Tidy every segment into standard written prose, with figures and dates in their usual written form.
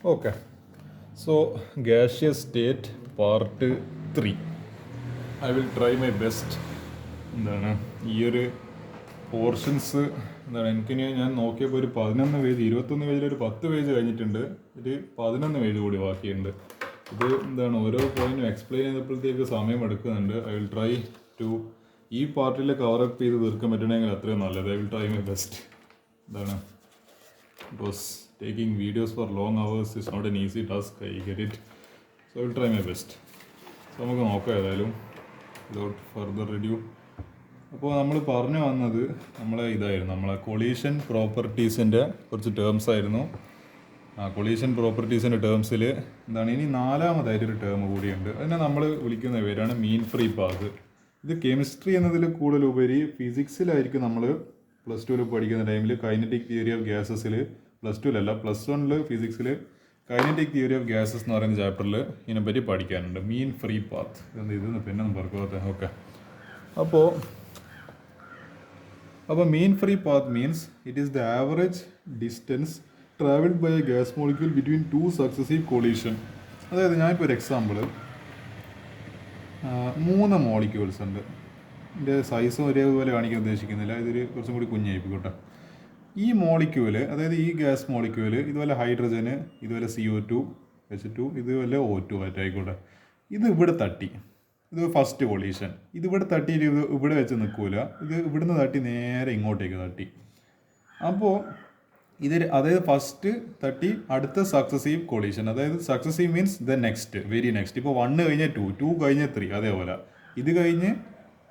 Okay, so gaseous state part 3. I will try my best. എന്താണ് ഈ ഒരു portions എന്താണ് എനിക്കിനി ഞാൻ നോക്കിയപ്പോൾ ഒരു 11 പേജ് 21 പേജിൽ ഒരു 10 പേജ് കഴിഞ്ഞിട്ടുണ്ട്. ഒരു 11 പേജ് കൂടി ബാക്കിയുണ്ട്. ഇത് എന്താണ് ഓരോ പോയിന്റും എക്സ്പ്ലെയിൻ ചെയ്തപ്പോഴത്തേക്ക് സമയം എടുക്കുന്നുണ്ട്. ഐ വിൽ ട്രൈ ടു ഈ പാർട്ടിൽ കവറപ്പ് ചെയ്ത് തീർക്കാൻ പറ്റണമെങ്കിൽ അത്രയും നല്ലത്. I will try my best. എന്താണ് because taking videos for long hours is not an easy task. I get it. So I will try my best. So നമുക്ക് നോക്കാം ഏതായാലും without further ado. അപ്പോൾ നമ്മൾ പറഞ്ഞു വന്നത് നമ്മളെ കൊളീഷൻ പ്രോപ്പർട്ടീസിൻ്റെ കുറച്ച് ടേംസ് ആയിരുന്നു. കൊളീഷൻ പ്രോപ്പർട്ടീസിൻ്റെ ടേംസിൽ എന്താണ് ഇനി 4ാമതായിട്ടൊരു ടേം കൂടിയുണ്ട്. അതിനെ നമ്മൾ വിളിക്കുന്ന പേരാണ് മീൻ ഫ്രീ പാത്ത്. ഇത് കെമിസ്ട്രി എന്നതിൽ കൂടുതലുപരി ഫിസിക്സിലായിരിക്കും നമ്മൾ +2 പഠിക്കുന്ന ടൈമിൽ കൈനറ്റിക് തിയറി ഓഫ് ഗ്യാസസിൽ +2 +1 ഫിസിക്സിൽ കൈനറ്റിക് തിയറി ഓഫ് ഗ്യാസസ് എന്ന് പറയുന്ന ചാപ്റ്ററിൽ ഇതിനെപ്പറ്റി പഠിക്കാനുണ്ട്. മീൻ ഫ്രീ പാത്ത് ഇതെന്ന് പിന്നെ പറക്കാത്ത ഓക്കെ. അപ്പോൾ mean free path means it is the average distance travelled by a gas molecule between 2 successive collision. അതായത് ഞാനിപ്പോൾ ഒരു എക്സാമ്പിൾ 3 മോളിക്യൂൾസ് ഉണ്ട്. ഇതിൻ്റെ സൈസും ഒരേപോലെ കാണിക്കാൻ ഉദ്ദേശിക്കുന്നില്ല, ഇതൊരു കുറച്ചും കൂടി കുഞ്ഞായിക്കോട്ടെ. ഈ മോളിക്യൂല്, അതായത് ഈ ഗ്യാസ് മോളിക്യൂല് ഇതുപോലെ ഹൈഡ്രജന്, ഇതുപോലെ CO2 H2, ഇതുപോലെ O2 ആയിക്കോട്ടെ. ഇത് ഇവിടെ തട്ടി, ഇത് ഫസ്റ്റ് കൊളീഷൻ. ഇതിവിടെ തട്ടിയിട്ട് ഇത് ഇവിടെ വെച്ച് നിൽക്കൂല, ഇത് ഇവിടുന്ന് തട്ടി നേരെ ഇങ്ങോട്ടേക്ക് തട്ടി. അപ്പോൾ അതായത് ഫസ്റ്റ് തട്ടി അടുത്ത സക്സസീവ് കൊളീഷൻ, അതായത് successive means the next, very next. ഇപ്പോൾ 1 കഴിഞ്ഞ് 2, 2 കഴിഞ്ഞ് 3, അതേപോലെ ഇത് കഴിഞ്ഞ്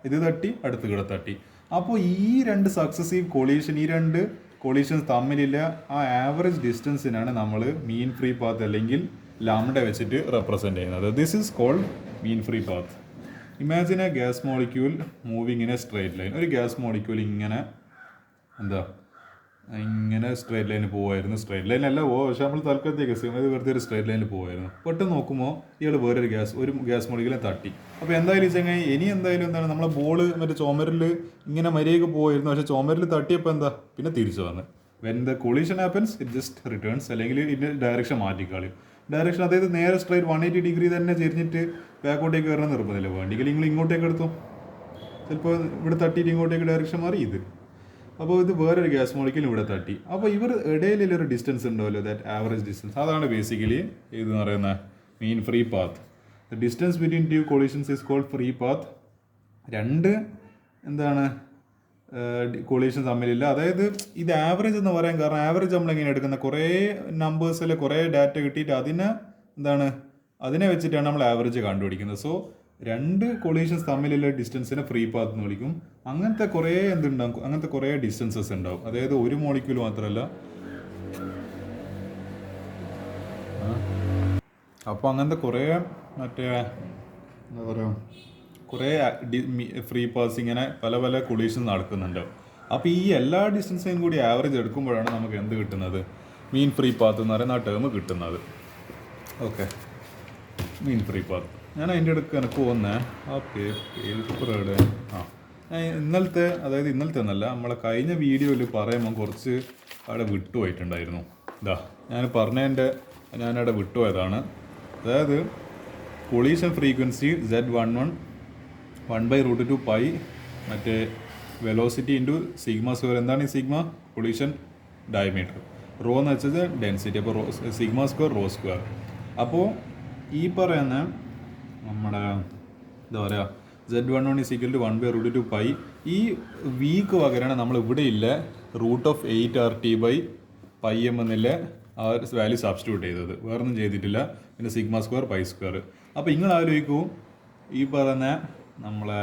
ഇത് തട്ടി അടുത്ത് ഇവിടെ തട്ടി. അപ്പോൾ ഈ 2 സക്സസീവ് കൊളീഷൻ, ഈ 2 കൊളീഷൻസ് തമ്മിലുള്ള ആ ആവറേജ് ഡിസ്റ്റൻസിനാണ് നമ്മൾ മീൻ ഫ്രീ പാത്ത് അല്ലെങ്കിൽ ലാംഡ വെച്ചിട്ട് റെപ്രസെൻറ്റ് ചെയ്യുന്നത്. This is called mean free path. Imagine a gas molecule moving in a straight line. ഒരു ഗ്യാസ് മോളിക്യൂൾ ഇങ്ങനെ സ്ട്രേറ്റ് ലൈനിൽ പോകുമായിരുന്നു. സ്ട്രേറ്റ് ലൈനല്ല പക്ഷെ നമ്മൾ തൽക്കാലത്തേക്ക് ഇത് വെറുതെ ഒരു സ്ട്രേറ്റ് ലൈനിൽ പോകുമായിരുന്നു. പെട്ടെന്ന് നോക്കുമ്പോൾ ഇയാൾ വേറൊരു ഗ്യാസ് മോളിക്യൂളിനെ തട്ടി. അപ്പോൾ എന്തായാലും ചെങ്ങായി എന്തായാലും എന്താണ് നമ്മളെ ബോൾ മറ്റേ ചുമരിൽ ഇങ്ങനെ മര്യാദയ്ക്ക് പോകുമായിരുന്നു. പക്ഷേ ചുമരിൽ തട്ടിയപ്പോൾ പിന്നെ തിരിച്ചു വന്ന് when the collision happens it just returns, അല്ലെങ്കിൽ ഇതിൻ്റെ ഡയറക്ഷൻ മാറ്റിക്കളയും. ഡയറക്ഷൻ അതായത് നേരെ സ്ട്രൈറ്റ് 180 ഡിഗ്രി തന്നെ ചെരിഞ്ഞിട്ട് ബാക്കോട്ടേക്ക് വരണം നിർബന്ധമില്ല. വേണ്ടെങ്കിൽ നിങ്ങൾ ഇങ്ങോട്ടേക്ക് എടുത്തോ, ചിലപ്പോൾ ഇവിടെ തട്ടിയിട്ട് ഇങ്ങോട്ടേക്ക് ഡയറക്ഷൻ മാറി ഇത്. അപ്പോൾ ഇത് വേറൊരു ഗ്യാസ് മോളിക്യൂൾ ഇവിടെ തട്ടി. അപ്പോൾ ഇവർ ഇടയിലൊരു ഡിസ്റ്റൻസ് ഉണ്ടാവല്ലോ, ദാറ്റ് ആവറേജ് ഡിസ്റ്റൻസ്. അതാണ് ബേസിക്കലി ഇതെന്ന് പറയുന്ന mean free path. The distance between 2 collisions is called free path. 2 collision തമ്മിലില്ല. അതായത് ഇത് ആവറേജ് എന്ന് പറയാൻ കാരണം ആവറേജ് നമ്മളെങ്ങനെ എടുക്കുന്ന കുറേ നമ്പേഴ്സിൽ കുറേ ഡാറ്റ കിട്ടിയിട്ട് അതിനെ വെച്ചിട്ടാണ് നമ്മൾ ആവറേജ് കണ്ടുപിടിക്കുന്നത്. സോ 2 കൊളീഷൻസ് തമ്മിലുള്ള ഡിസ്റ്റൻസിനെ ഫ്രീ പാത്ത് എന്ന് വിളിക്കും. അങ്ങനത്തെ കുറേ അങ്ങനത്തെ കുറേ ഡിസ്റ്റൻസസ് ഉണ്ടാവും. അതായത് ഒരു മോളിക്യൂൾ മാത്രമല്ല. അപ്പോൾ അങ്ങനത്തെ കുറേ എന്താ പറയുക കുറേ ഫ്രീ പാത്ത്സ് ഇങ്ങനെ പല പല കൊളീഷൻ നടക്കുന്നുണ്ട്. അപ്പോൾ ഈ എല്ലാ ഡിസ്റ്റൻസിനും കൂടി ആവറേജ് എടുക്കുമ്പോഴാണ് നമുക്ക് എന്ത് കിട്ടുന്നത്, മീൻ ഫ്രീ പാത്ത് എന്ന് പറയുന്ന ആ ടേം കിട്ടുന്നത്. ഓക്കെ, മീൻ ഫ്രീ പാത്ത്. ഞാൻ അതിൻ്റെ അടുക്ക് എനിക്ക് പോകുന്നത് പേപ്പറോട് ഞാൻ ഇന്നലത്തെ എന്നല്ല, നമ്മളെ കഴിഞ്ഞ വീഡിയോയിൽ പറയുമ്പോൾ കുറച്ച് അവിടെ വിട്ടുപോയിട്ടുണ്ടായിരുന്നു. ഞാനവിടെ വിട്ടുപോയതാണ്. അതായത് കൊളീഷൻ ഫ്രീക്വൻസി Z11 1/√2 പൈ മറ്റേ വെലോസിറ്റി ഇൻറ്റു σ². എന്താണ് ഈ സിഗ്മ? Collision diameter. റോ എന്ന് വെച്ചത് ഡെൻസിറ്റി. അപ്പോൾ σ²ρ². അപ്പോൾ ഈ പറയുന്ന നമ്മുടെ എന്താ പറയുക Z11 = 1/√2 പൈ. ഈ വീക്ക് പകരമാണ് നമ്മൾ ഇവിടെ ഇല്ല √8RT/πm എന്നില്ല ആ വാല്യൂ സബ്സ്റ്റിറ്റ്യൂട്ട് ചെയ്തത്. വേറൊന്നും ചെയ്തിട്ടില്ല. പിന്നെ σ² π². അപ്പോൾ നിങ്ങൾ ആലോചിക്കൂ, ഈ പറയുന്ന നമ്മളെ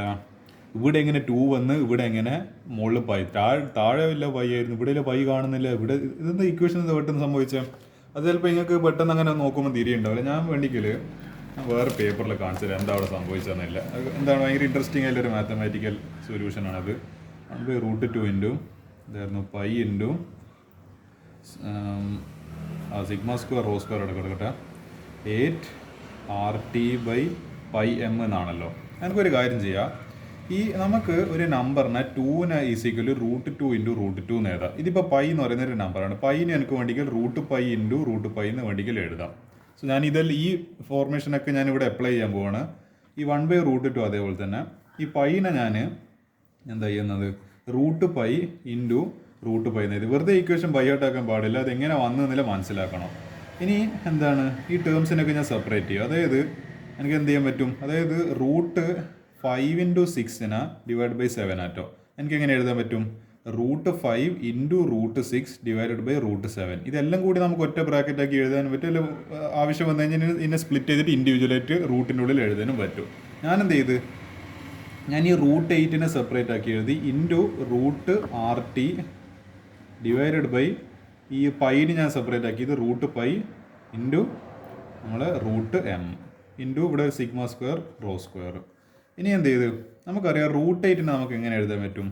ഇവിടെ എങ്ങനെ 2 വന്ന് ഇവിടെ എങ്ങനെ മുകളിൽ പൈ, താഴെ ഇല്ല പൈ ആയിരുന്നു, ഇവിടെ ഇല്ല പൈ കാണുന്നില്ല. ഇവിടെ ഇതെന്താ ഇക്വേഷൻ പെട്ടെന്ന് സംഭവിച്ചത്? അത് ചിലപ്പോൾ നിങ്ങൾക്ക് പെട്ടെന്ന് അങ്ങനെ നോക്കുമ്പോൾ തിരിയുണ്ടാവില്ല. ഞാൻ വേണ്ടിക്കൽ വേറെ പേപ്പറിൽ കാണിച്ചത് എന്താ അവിടെ സംഭവിച്ചതെന്നില്ല. എന്താണ് ഭയങ്കര ഇൻട്രസ്റ്റിംഗ് ആയിട്ടുള്ളൊരു മാത്തമാറ്റിക്കൽ സൊല്യൂഷനാണത്. 1/√2 ഇൻറ്റു ഇതായിരുന്നു പൈ ഇൻറ്റു σ² ρ² എടുക്കട്ടെ 8RT/πm എന്നാണല്ലോ. എനിക്കൊരു കാര്യം ചെയ്യാം, ഈ നമുക്ക് ഒരു നമ്പറിനെ 2 ഈസിക്കൽ √2 ഇൻറ്റു √2 എന്ന് എഴുതാം. ഇതിപ്പോൾ പൈ എന്ന് പറയുന്ന ഒരു നമ്പറാണ്. പൈന് എനിക്ക് വേണ്ടിക്കൽ √π ഇൻറ്റു √π എന്ന് വേണ്ടിക്കൽ എഴുതാം. സോ ഞാൻ ഈ ഫോർമേഷനൊക്കെ ഞാൻ ഇവിടെ അപ്ലൈ ചെയ്യാൻ പോവാണ്. ഈ 1/√2 അതേപോലെ തന്നെ ഈ പൈനെ ഞാൻ എന്താ ചെയ്യുന്നത് √π ഇൻറ്റു √π എന്ന് എഴുതി. വെറുതെ ഈക്വേഷൻ ബൈഹാർട്ടാക്കാൻ പാടില്ല, അതെങ്ങനെ വന്നതെന്നില്ല മനസ്സിലാക്കണം. ഇനി എന്താണ് ഈ ടേംസിനൊക്കെ ഞാൻ സെപ്പറേറ്റ് ചെയ്യും. അതായത് എനിക്ക് എന്ത് ചെയ്യാൻ പറ്റും, അതായത് √5 ഇൻറ്റു 6 ഡിവൈഡ് ബൈ 7 ആട്ടോ എനിക്ക് എങ്ങനെ എഴുതാൻ പറ്റും, √5 ഇൻറ്റു √6 ഡിവൈഡഡ് ബൈ √7. ഇതെല്ലാം കൂടി നമുക്ക് ഒറ്റ ബ്രാക്കറ്റാക്കി എഴുതാനും പറ്റും, അല്ല ആവശ്യം വന്നു കഴിഞ്ഞാൽ ഇതിനെ സ്പ്ലിറ്റ് ചെയ്തിട്ട് ഇൻഡിവിജ്വലായിട്ട് റൂട്ടിൻ്റെ ഉള്ളിൽ എഴുതാനും പറ്റും. ഞാൻ എന്ത് ചെയ്ത് ഞാൻ ഈ √8 സെപ്പറേറ്റ് ആക്കി എഴുതി ഇൻറ്റു √RT ഡിവൈഡഡ് ബൈ ഈ പൈന് ഞാൻ സെപ്പറേറ്റ് ആക്കി ഇത് √π ഇൻറ്റു നമ്മളെ √m ഇൻറ്റു ഇവിടെ σ² ρ². ഇനി എന്ത് ചെയ്ത് നമുക്കറിയാം √8 നമുക്ക് എങ്ങനെ എഴുതാൻ പറ്റും.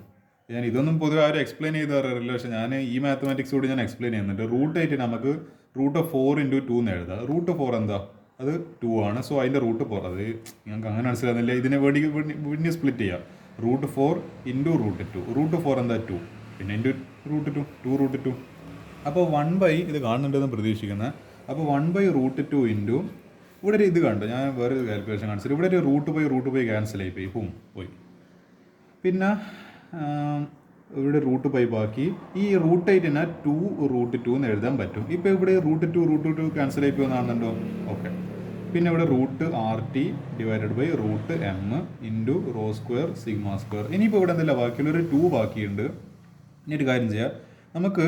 ഞാൻ ഇതൊന്നും പൊതുവെ ആരും എക്സ്പ്ലെയിൻ ചെയ്ത് അറിയില്ല, പക്ഷേ ഞാൻ ഈ മാത്തമാറ്റിക്സ് കൂടി ഞാൻ എക്സ്പ്ലെയിൻ ചെയ്യുന്നുണ്ട്. √8 നമുക്ക് √4 ഇൻറ്റു 2 എന്ന് എഴുതാം. √4 എന്താ, അത് 2 ആണ്. സോ അതിൻ്റെ √4 അത് ഞങ്ങൾക്ക് അങ്ങനെ മനസ്സിലാകുന്നില്ല. ഇതിനെ വേണ്ടി സ്പ്ലിറ്റ് ചെയ്യാം. √4 ഇൻറ്റു √2. √4 എന്താ 2, പിന്നെ ഇൻറ്റു √2 2√2. അപ്പോൾ 1/, ഇത് കാണുന്നുണ്ടെന്ന് പ്രതീക്ഷിക്കുന്നത്. അപ്പോൾ 1/√2 ഇൻറ്റു ഇവിടെ ഒരു ഇത് കണ്ടു, ഞാൻ വേറെ ഒരു കാൽക്കുലേഷൻ കാണിച്ചിട്ട് ഇവിടെ ഒരു √π ക്യാൻസൽ ആയിപ്പോയി, പോയി. പിന്നെ ഇവിടെ √π ബാക്കി. ഈ √8 2√2 എന്ന് എഴുതാൻ പറ്റും. ഇപ്പോൾ ഇവിടെ √2 ക്യാൻസൽ ആയിപ്പോയി എന്നാണെന്നുണ്ടോ, ഓക്കെ. പിന്നെ ഇവിടെ √RT divided by √m into ρ² σ². ഇനിയിപ്പോൾ ഇവിടെ എന്തെല്ലാം ബാക്കിയുള്ള ഒരു 2 ബാക്കിയുണ്ട്. ഇനി ഒരു കാര്യം ചെയ്യാം, നമുക്ക്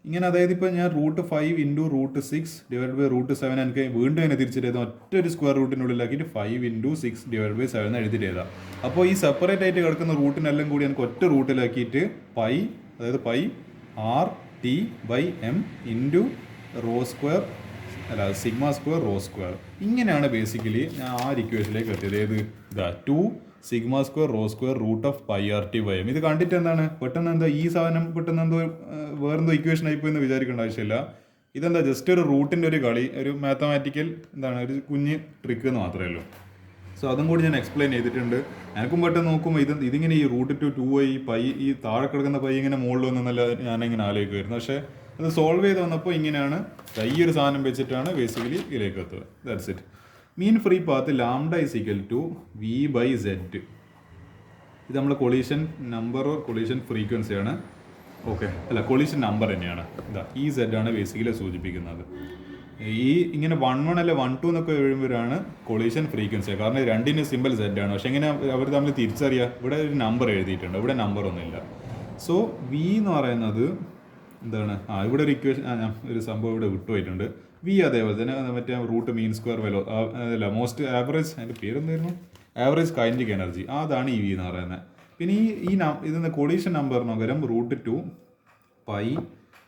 ഇങ്ങനെ അതായത് ഇപ്പോൾ ഞാൻ √5 ഇൻറ്റു √6 ഡിവൈഡ് ബൈ √7 എനിക്ക് വീണ്ടും തന്നെ തിരിച്ചിട്ട് എഴുതാം. ഒറ്റ ഒരു സ്ക്വയർ റൂട്ടിനുള്ളിലാക്കിയിട്ട് 5 ഇൻറ്റു 6 ഡിവൈഡ് ബൈ 7 എഴുതിയിട്ട് എഴുതാം. അപ്പോൾ ഈ സെപ്പറേറ്റ് ആയിട്ട് കിടക്കുന്ന റൂട്ടിനെല്ലാം കൂടി എനിക്ക് ഒറ്റ റൂട്ടിലാക്കിയിട്ട് അതായത് π RT/m ഇൻറ്റു ρ² അല്ല σ² ρ². ഇങ്ങനെയാണ് ബേസിക്കലി ഞാൻ ആ ഒരു ഇക്വേഷനിലേക്ക് എത്തിയത്. ഏത് ഇതാ 2 σ² ρ² √πRT/m. ഇത് കണ്ടിട്ട് എന്താണ് പെട്ടെന്ന് എന്താ ഈ സാധനം പെട്ടെന്ന് എന്തോ വേറെന്തോ ഇക്വേഷൻ ആയിപ്പോയി എന്ന് വിചാരിക്കേണ്ട ആവശ്യമില്ല. ഇതെന്താ ജസ്റ്റ് ഒരു റൂട്ടിൻ്റെ ഒരു കളി, ഒരു മാത്തമാറ്റിക്കൽ എന്താണ് ഒരു കുഞ്ഞ് ട്രിക്ക് എന്ന് മാത്രമേ ഉള്ളൂ. സോ അതും കൂടി ഞാൻ എക്സ്പ്ലെയിൻ ചെയ്തിട്ടുണ്ട്. എനിക്കും പെട്ടെന്ന് നോക്കുമ്പോൾ ഇതിങ്ങനെ ഈ √2 2 പൈ ഈ താഴെ കിടക്കുന്ന പൈ ഇങ്ങനെ മുകളിൽ വന്നല്ല ഞാനിങ്ങനെ ആലോചിക്കുമായിരുന്നു. പക്ഷേ അത് സോൾവ് ചെയ്ത് വന്നപ്പോൾ ഇങ്ങനെയാണ് ഈ ഒരു സാധനം വെച്ചിട്ടാണ് ബേസിക്കലി ഇതിലേക്ക് എത്തുക. That's it. Mean free path λ = v/z. ഇത് നമ്മൾ കൊളീഷൻ നമ്പറോ കൊളീഷൻ ഫ്രീക്വൻസിയാണ്, ഓക്കെ അല്ല കൊളീഷൻ നമ്പർ തന്നെയാണ്. ഇതാ ഈ z ആണ് ബേസിക്കലി സൂചിപ്പിക്കുന്നത്. ഈ ഇങ്ങനെ 1 അല്ല 1 എന്നൊക്കെ എഴുതുമ്പോഴാണ് കൊളീഷൻ ഫ്രീക്വൻസി, കാരണം രണ്ടിന് സിമ്പിൾ z ആണ്. പക്ഷെ എങ്ങനെ അവർ തമ്മിൽ തിരിച്ചറിയാം, ഇവിടെ ഒരു നമ്പർ എഴുതിയിട്ടുണ്ട്, ഇവിടെ നമ്പർ ഒന്നുമില്ല. സോ v എന്ന് പറയുന്നത് എന്താണ്, ഇവിടെ ഒരു ഇക്വേഷൻ ഒരു സംഭവം ഇവിടെ വിട്ടുപോയിട്ടുണ്ട്. വി അതേപോലെ തന്നെ മറ്റേ റൂട്ട് മീൻ സ്ക്വയർ അല്ല മോസ്റ്റ് ആവറേജ്, അതിൻ്റെ പേരെന്തായിരുന്നു, ആവറേജ് കൈനറ്റിക് എനർജി, അതാണ് ഈ വി എന്ന് പറയുന്നത്. പിന്നെ ഇതിന് കൊളീഷൻ നമ്പറിന് പകരം √2 π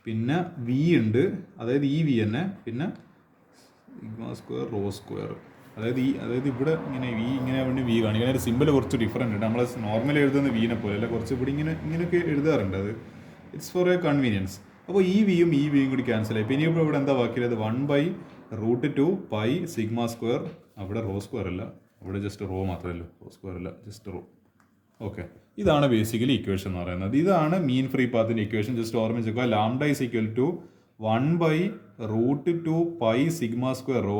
പിന്നെ വി ഉണ്ട്, അതായത് ഈ വി തന്നെ, പിന്നെ σ² ρ². അതായത് ഇവിടെ ഇങ്ങനെ ഇങ്ങനെ വേണ്ടി വി കാണിക്കാൻ ഒരു സിമ്പിൾ കുറച്ച് ഡിഫറൻറ്റ് ഉണ്ട്. നമ്മൾ നോർമലി എഴുതുന്ന വീനെ പോലെ അല്ല, കുറച്ച് ഇവിടെ ഇങ്ങനെയൊക്കെ എഴുതാറുണ്ട്. അത് ഇറ്റ്സ് ഫോർ എ കൺവീനിയൻസ്. അപ്പോൾ ഈ വിയും കൂടി ക്യാൻസൽ ആയി. പിന്നെ ഇവിടെ എന്താ ബാക്കിയത്, 1/√2 π σ². അവിടെ ρ² അല്ല, അവിടെ ജസ്റ്റ് റോ മാത്രമല്ലോ, ρ² അല്ല, ജസ്റ്റ് റോ. ഓക്കെ, ഇതാണ് ബേസിക്കലി ഇക്വേഷൻ എന്ന് പറയുന്നത്. ഇതാണ് മീൻ ഫ്രീ പാത്തിൻ്റെ ഇക്വേഷൻ. ജസ്റ്റ് ഓർമ്മിച്ചേക്കുക. λ = 1/√2 π σ².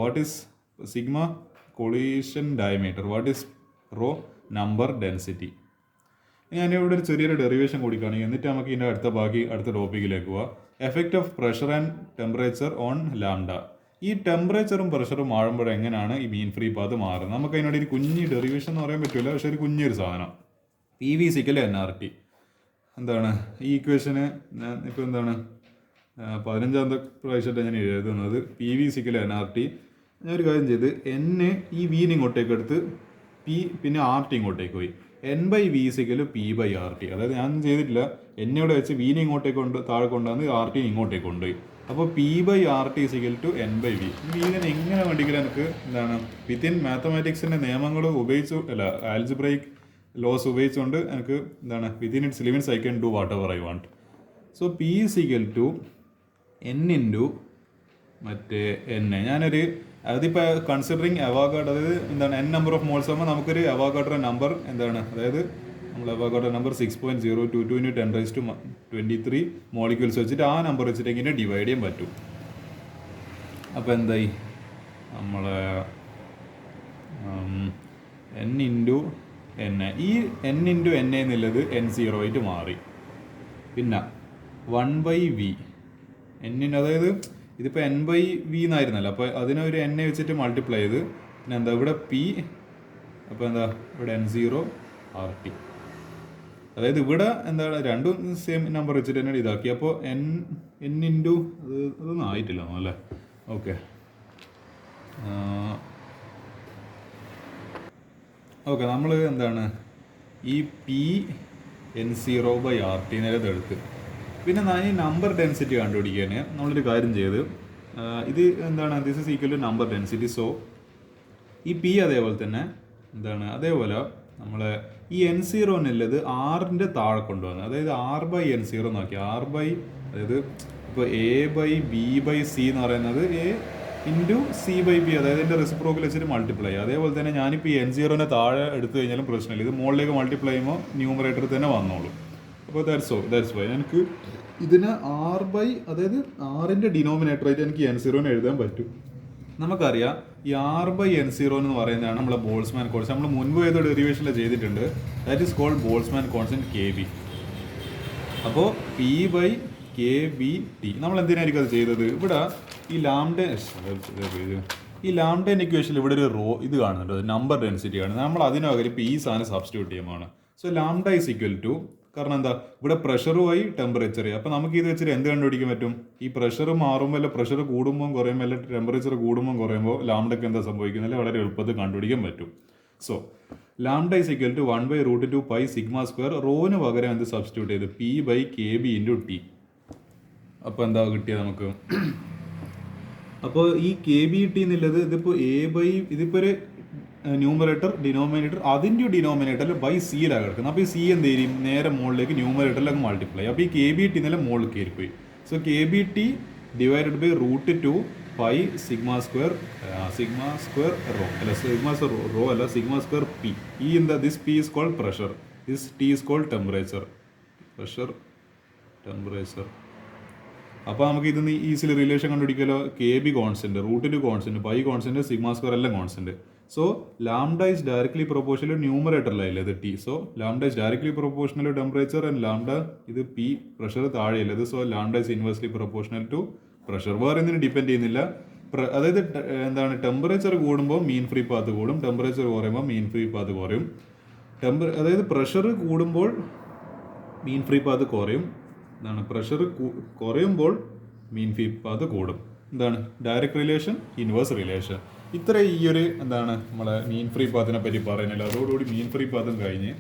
What is sigma, collision diameter. What is rho, number density. ഞാനിവിടെ ഒരു ചെറിയൊരു ഡെറിവേഷൻ കൂടി കാണിക്കും, എന്നിട്ട് നമുക്ക് ഇതിൻ്റെ അടുത്ത ടോപ്പിക്കിലേക്ക് പോവാം. Effect of pressure and temperature on lambda. ഈ ടെമ്പറേച്ചറും പ്രഷറും മാറുമ്പോൾ എങ്ങനെയാണ് ഈ മീൻ ഫ്രീ പാത്ത് മാറുന്നത്. നമുക്ക് അതിനോട് ഒരു കുഞ്ഞ് ഡെറിവേഷൻ എന്ന് പറയാൻ പറ്റില്ല, പക്ഷേ ഒരു കുഞ്ഞൊരു സാധനം. PV = nRT. എന്താണ് ഈ ഇക്വേഷന് ഇപ്പോൾ എന്താണ് 15ാമത്തെ പ്രാവശ്യമായിട്ട് ഞാൻ എഴുതുന്നത്. PV = nRT. ഞാനൊരു കാര്യം ചെയ്ത് ഈ വീന് ഇങ്ങോട്ടേക്ക് എടുത്ത് പിന്നെ RT ഇങ്ങോട്ടേക്ക് പോയി. n/v = p/RT. അതായത് ഞാൻ ചെയ്തിട്ടില്ല, ഇവിടെ വെച്ച് വീനെ ഇങ്ങോട്ടേക്ക് താഴെ കൊണ്ടുവന്ന് RT ഇങ്ങോട്ടേക്ക് കൊണ്ടുപോയി. അപ്പോൾ p/RT = n/v. ഇതിനെ എങ്ങനെ വേണ്ടിയെങ്കിലും എനിക്ക് എന്താണ് വിത്തിൻ മാത്തമാറ്റിക്സിൻ്റെ നിയമങ്ങൾ ആൽജിബ്രൈക് ലോസ് ഉപയോഗിച്ചുകൊണ്ട് എനിക്ക് എന്താണ് within it's limits I can do what ever I want. So p = n into മറ്റേ n. ഞാനൊരു അതിപ്പോൾ കൺസിഡറിങ് അവോഗാഡ്രോ, അതായത് എന്താണ് n നമ്പർ ഓഫ് മോൾസ് ആകുമ്പോൾ നമുക്കൊരു അവോഗാഡ്രോ നമ്പർ എന്താണ്, അതായത് നമ്മൾ അവഗാഡ്രോ നമ്പർ 6.022 × 10⁻23 മോളിക്യൂൾസ് വെച്ചിട്ട് ആ നമ്പർ വെച്ചിട്ട് എങ്ങനെ ഡിവൈഡ് ചെയ്യാൻ പറ്റും. അപ്പോൾ എന്തായി നമ്മളെ n ഇൻറ്റു എൻ എ, ഈ n ഇൻറ്റു എൻ എ എന്നുള്ളത് n0 ആയിട്ട് മാറി. പിന്നെ 1/v എന്നിന്, അതായത് ഇതിപ്പോൾ n/v എന്നായിരുന്നല്ലോ, അപ്പോൾ അതിനെ ഒരു n വെച്ചിട്ട് മൾട്ടിപ്ലൈ ചെയ്ത് പിന്നെ എന്താ ഇവിടെ p, അപ്പോൾ എന്താ ഇവിടെ n0 RT. അതായത് ഇവിടെ എന്താണ് രണ്ടും സെയിം നമ്പർ വെച്ചിട്ട് തന്നെ ഇതാക്കി. അപ്പോൾ n ഇൻറ്റു അതൊന്നും ആയിട്ടില്ല അല്ലേ. ഓക്കെ ഓക്കെ നമ്മൾ എന്താണ് ഈ p n0/RT എടുത്ത് പിന്നെ ഞാൻ ഈ നമ്പർ ഡെൻസിറ്റി കണ്ടുപിടിക്കാൻ നമ്മളൊരു കാര്യം ചെയ്ത്, ഇത് എന്താണ് this is equal to number density. So ഈ p അതേപോലെ തന്നെ എന്താണ് അതേപോലെ നമ്മൾ ഈ n0 എന്നുള്ളത് ആറിൻ്റെ താഴെ കൊണ്ടുവന്നത്, അതായത് r/n0 നോക്കി അതായത് ഇപ്പോൾ a/b/c എന്ന് പറയുന്നത് a ഇൻറ്റു c/b, അതായത് എൻ്റെ റെസിപ്രോക്കൽ വെച്ചിട്ട് മൾട്ടിപ്ലൈ. അതേപോലെ തന്നെ ഞാനിപ്പോൾ ഈ n0നെ താഴെ എടുത്തു കഴിഞ്ഞാലും പ്രശ്നമില്ല, ഇത് മുകളിലേക്ക് മൾട്ടിപ്ലൈ ചെയ്യുമ്പോൾ ന്യൂമറേറ്റർ തന്നെ വന്നോളൂ. അപ്പോൾ ദാറ്റ്സ് വൈ എനിക്ക് ഇതിന് അതായത് ആറിൻ്റെ ഡിനോമിനേറ്ററായിട്ട് എനിക്ക് n0നെ എഴുതാൻ പറ്റും. നമുക്കറിയാം ഈ r/n0 എന്ന് പറയുന്നതാണ് നമ്മളെ ബോൾസ്മാൻ കോൺസ്റ്റന്റ്. നമ്മൾ മുൻപ് ഏതോ ഡെറിവേഷനിൽ ചെയ്തിട്ടുണ്ട്, that is called Boltzmann constant KB. അപ്പോൾ P/KB/T നമ്മൾ എന്തിനായിരിക്കും അത് ചെയ്തത്? ഇവിടെ ഈ ലാംഡൻ ഇക്വേഷനിൽ ഇവിടെ ഒരു ഇത് കാണുന്നുണ്ട്, നമ്പർ ഡെൻസിറ്റി ആണ്. നമ്മൾ അതിനകത്ത് ഇപ്പോൾ ഈ സാധനം സബ്സ്റ്റിറ്റ്യൂട്ട് ചെയ്യുമ്പോൾ so lambda is equal to, കാരണം എന്താ ഇവിടെ പ്രഷറുമായി ടെമ്പറേച്ചർ. അപ്പോൾ നമുക്ക് ഇത് വെച്ചിട്ട് എന്ത് കണ്ടുപിടിക്കാൻ പറ്റും? ഈ പ്രഷർ മാറുമ്പോൾ അല്ല പ്രഷർ കൂടുമ്പോൾ കുറയുമ്പോൾ അല്ല ടെമ്പറേച്ചർ കൂടുമ്പോൾ കുറയുമ്പോൾ ലാംഡയ്ക്ക് എന്താ സംഭവിക്കുന്നത് വളരെ എളുപ്പത്തിൽ കണ്ടുപിടിക്കാൻ പറ്റും. So lambda is equal to 1/√2 π σ². റോന് പകരം എന്ത് സബ്സ്റ്റിറ്റ്യൂട്ട് ചെയ്ത് P/KB/T. അപ്പോൾ എന്താ കിട്ടിയത് നമുക്ക്? അപ്പോൾ ഈ KB/T എന്നുള്ളത് ഇതിപ്പോൾ ഇതിപ്പോൾ ഒരു ന്യൂമറേറ്റർ ഡിനോമിനേറ്റർ, അതിൻ്റെ ഡിനോമിനേറ്ററിൽ c കിടക്കുന്നത്. അപ്പോൾ ഈ c എന്ത് ചെയ്യും? നേരെ മുകളിലേക്ക് ന്യൂമറേറ്ററിലേക്ക് മൾട്ടിപ്ലൈ. അപ്പോൾ ഈ KB/T എന്നല്ല മുകളിൽ കയറിപ്പോയി. സോ KB/T ഡിവൈഡഡ് ബൈ √2 π σ² ρ അല്ല σ² P. ഈ എന്താ this P is called pressure, this T is called temperature. അപ്പോൾ നമുക്ക് ഇതിന് ഈസിലി റിലേഷൻ കണ്ടുപിടിക്കാമല്ലോ. KB കോൺസ്റ്റന്റ്, √2 കോൺസ്റ്റന്റ്, π കോൺസ്റ്റന്റ്, σ² എല്ലാം constant. So lambda is directly proportional ന്യൂമറേറ്ററിലല്ലേ ഇത് T. So lambda is directly proportional to temperature and lambda ഇത് P pressure താഴെയല്ലേ ഇത്. So lambda is inversely proportional to pressure. വേറെ എന്തിനും depend ചെയ്യുന്നില്ല. അതായത് എന്താണ് ടെമ്പറേച്ചർ കൂടുമ്പോൾ മീൻ ഫ്രീ പാത്ത് കൂടും, ടെമ്പറേച്ചർ കുറയുമ്പോൾ മീൻ ഫ്രീ പാത്ത് കുറയും. അതായത് പ്രഷർ കൂടുമ്പോൾ മീൻ ഫ്രീ പാത്ത് കുറയും, എന്താണ് പ്രഷർ കുറയുമ്പോൾ മീൻ ഫ്രീ പാത്ത് കൂടും. എന്താണ് ഡയറക്റ്റ് റിലേഷൻ, ഇൻവേഴ്സ് റിലേഷൻ. ഇത്ര ഈ ഒരു എന്താണ് നമ്മളെ മീൻ ഫ്രീ പാത്തിനെ പറ്റി പറയുന്നില്ല. അതോടുകൂടി മീൻ ഫ്രീ പാത്തും കഴിഞ്ഞ്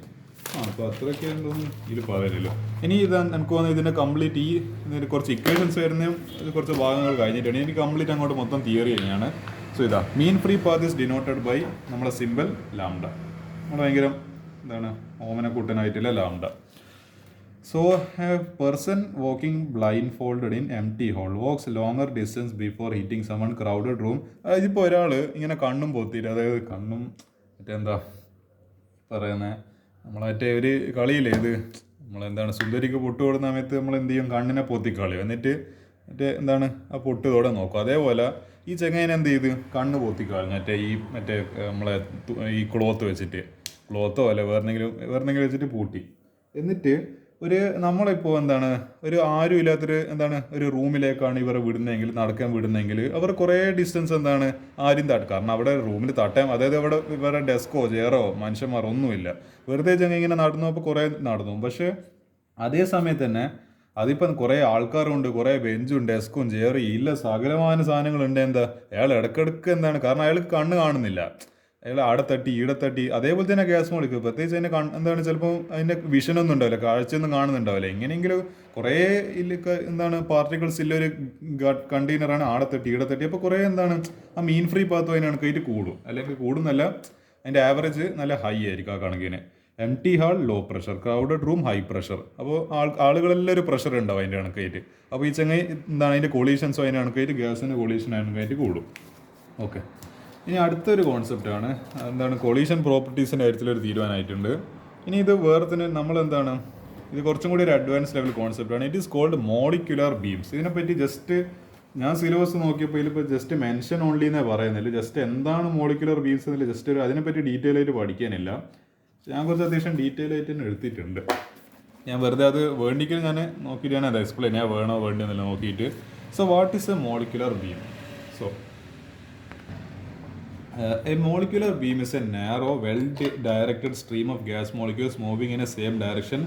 അപ്പോൾ അത്രയൊക്കെ എന്തൊന്നും ഇതിൽ പറയുന്നില്ലോ. ഇനി ഇത് എനിക്ക് തോന്നുന്നത് ഇതിൻ്റെ കംപ്ലീറ്റ് ഇതിന് കുറച്ച് ഇക്വേഷൻസ് വരുന്ന കുറച്ച് ഭാഗങ്ങൾ കഴിഞ്ഞിട്ടാണ്. എനിക്ക് കംപ്ലീറ്റ് അങ്ങോട്ട് മൊത്തം തിയറി തന്നെയാണ്. സോ ഇതാ mean free path is denoted by നമ്മളെ സിമ്പിൾ ലാംഡ. നമ്മൾ ഭയങ്കര എന്താണ് ഓമനക്കൂട്ടനായിട്ടില്ല lambda. So a person walking blindfolded in empty hall walks longer distance before hitting someone crowded room. ഇതിപ്പോൾ ഒരാൾ ഇങ്ങനെ കണ്ണും പൊത്തിയിട്ട്, അതായത് കണ്ണും മറ്റെന്താ പറയുന്നത് നമ്മളെ ഒരു കളിയില്ലേ ഇത്, നമ്മളെന്താണ് സുന്ദരിക്ക് പൊട്ട് കൊടുക്കുന്ന സമയത്ത് നമ്മൾ എന്ത് ചെയ്യും? കണ്ണിനെ പൊത്തിക്കളയും, എന്നിട്ട് എന്താണ് ആ പൊട്ട് തോടെ നോക്കും. അതേപോലെ ഈ ചെങ്ങൈനെ എന്ത് ചെയ്ത് കണ്ണ് പൊത്തിക്കളഞ്ഞു മറ്റേ നമ്മളെ ഈ ക്ലോത്തോ അല്ല വേറെന്തെങ്കിലും വെച്ചിട്ട് പൂട്ടി. എന്നിട്ട് നമ്മളിപ്പോൾ എന്താണ് ആരും ഇല്ലാത്തൊരു ഒരു റൂമിലേക്കാണ് ഇവരെ വിടുന്നതെങ്കിൽ, നടക്കാൻ വിടുന്നതെങ്കിൽ അവർ കുറേ ഡിസ്റ്റൻസ് ആരും കാരണം അവിടെ റൂമിൽ തട്ടാൻ, അതായത് അവിടെ ഇവരുടെ ഡെസ്കോ ചെയറോ മനുഷ്യന്മാരോ ഒന്നുമില്ല. വെറുതെ ഇങ്ങനെ നടന്നപ്പോൾ കുറേ നടന്നു. പക്ഷേ അതേ സമയത്ത് തന്നെ അതിപ്പം കുറേ ആൾക്കാരുണ്ട്, കുറേ ബെഞ്ചും ഡെസ്കും ചെയറും ഇല്ല, സകലമായ സാധനങ്ങളുണ്ട്. അയാൾ ഇടയ്ക്കിടയ്ക്ക് കാരണം അയാൾക്ക് കണ്ണ് കാണുന്നില്ല, അയാൾ ആടെ തട്ടി ഈടെ തട്ടി. അതേപോലെ തന്നെ ഗ്യാസ് മോളിക്ക് പ്രത്യേകിച്ച് അതിൻ്റെ ചിലപ്പോൾ അതിൻ്റെ വിഷനൊന്നും ഉണ്ടാവില്ല, കാഴ്ചയൊന്നും കാണുന്നുണ്ടാവില്ല. എങ്ങനെയെങ്കിലും കുറേ പാർട്ടിക്കിൾസ് ഇല്ലൊരു കണ്ടെയ്നറാണ് ആടെ തട്ടി ഈടെ തട്ടി. അപ്പോൾ കുറേ ആ മീൻ ഫ്രീ പാത്ത് അതിനാണ് കയറ്റി കൂടും, അല്ലെങ്കിൽ കൂടുന്നല്ല അതിൻ്റെ ആവറേജ് നല്ല ഹൈ ആയിരിക്കും ആ കണക്കിന്. Empty hall low pressure, crowded room high pressure. അപ്പോൾ ആളുകളെല്ലാം ഒരു പ്രഷർ ഉണ്ടാവും അതിൻ്റെ കണക്കായിട്ട്. അപ്പോൾ ഈ ചങ്ങ അതിൻ്റെ കൊളീഷൻസോ അതിൻ്റെ കണക്കായിട്ട് ഗ്യാസിൻ്റെ കൊളീഷൻ കണക്കായിട്ട് കൂടും. ഓക്കെ, ഇനി അടുത്തൊരു കോൺസെപ്റ്റാണ് കൊളീഷൻ പ്രോപ്പർട്ടീസിൻ്റെ കാര്യത്തിലൊരു തീരുമാനമായിട്ടുണ്ട്. ഇനി ഇത് വേറെ തന്നെ നമ്മളെന്താണ്, ഇത് കുറച്ചും കൂടി ഒരു അഡ്വാൻസ് ലെവൽ കോൺസെപ്റ്റാണ്. It is called molecular beams. ഇതിനെപ്പറ്റി ജസ്റ്റ് ഞാൻ സിലബസ് നോക്കിയപ്പോൾ ഇതിലിപ്പോൾ ജസ്റ്റ് മെൻഷൻ ഓൺലി എന്നേ പറയുന്നില്ല. ജസ്റ്റ് എന്താണ് മോളിക്യുലർ ബീംസ് എന്നില്ല, ജസ്റ്റ് ഒരു അതിനെപ്പറ്റി ഡീറ്റെയിൽ ആയിട്ട് പഠിക്കാനില്ല. ഞാൻ കുറച്ച് അത്യാവശ്യം ഡീറ്റെയിൽ ആയിട്ട് തന്നെ എടുത്തിട്ടുണ്ട്. ഞാൻ വെറുതെ അത് വേണ്ടിക്കൽ ഞാൻ നോക്കിയിട്ടാണ് അത് എക്സ്പ്ലെയിൻ ചെയ്യാൻ വേണോ വേണ്ടിയെന്നല്ല നോക്കിയിട്ട്. So what is A molecular beam? So a molecular beam is a narrow, well-directed stream of gas molecules moving in a same direction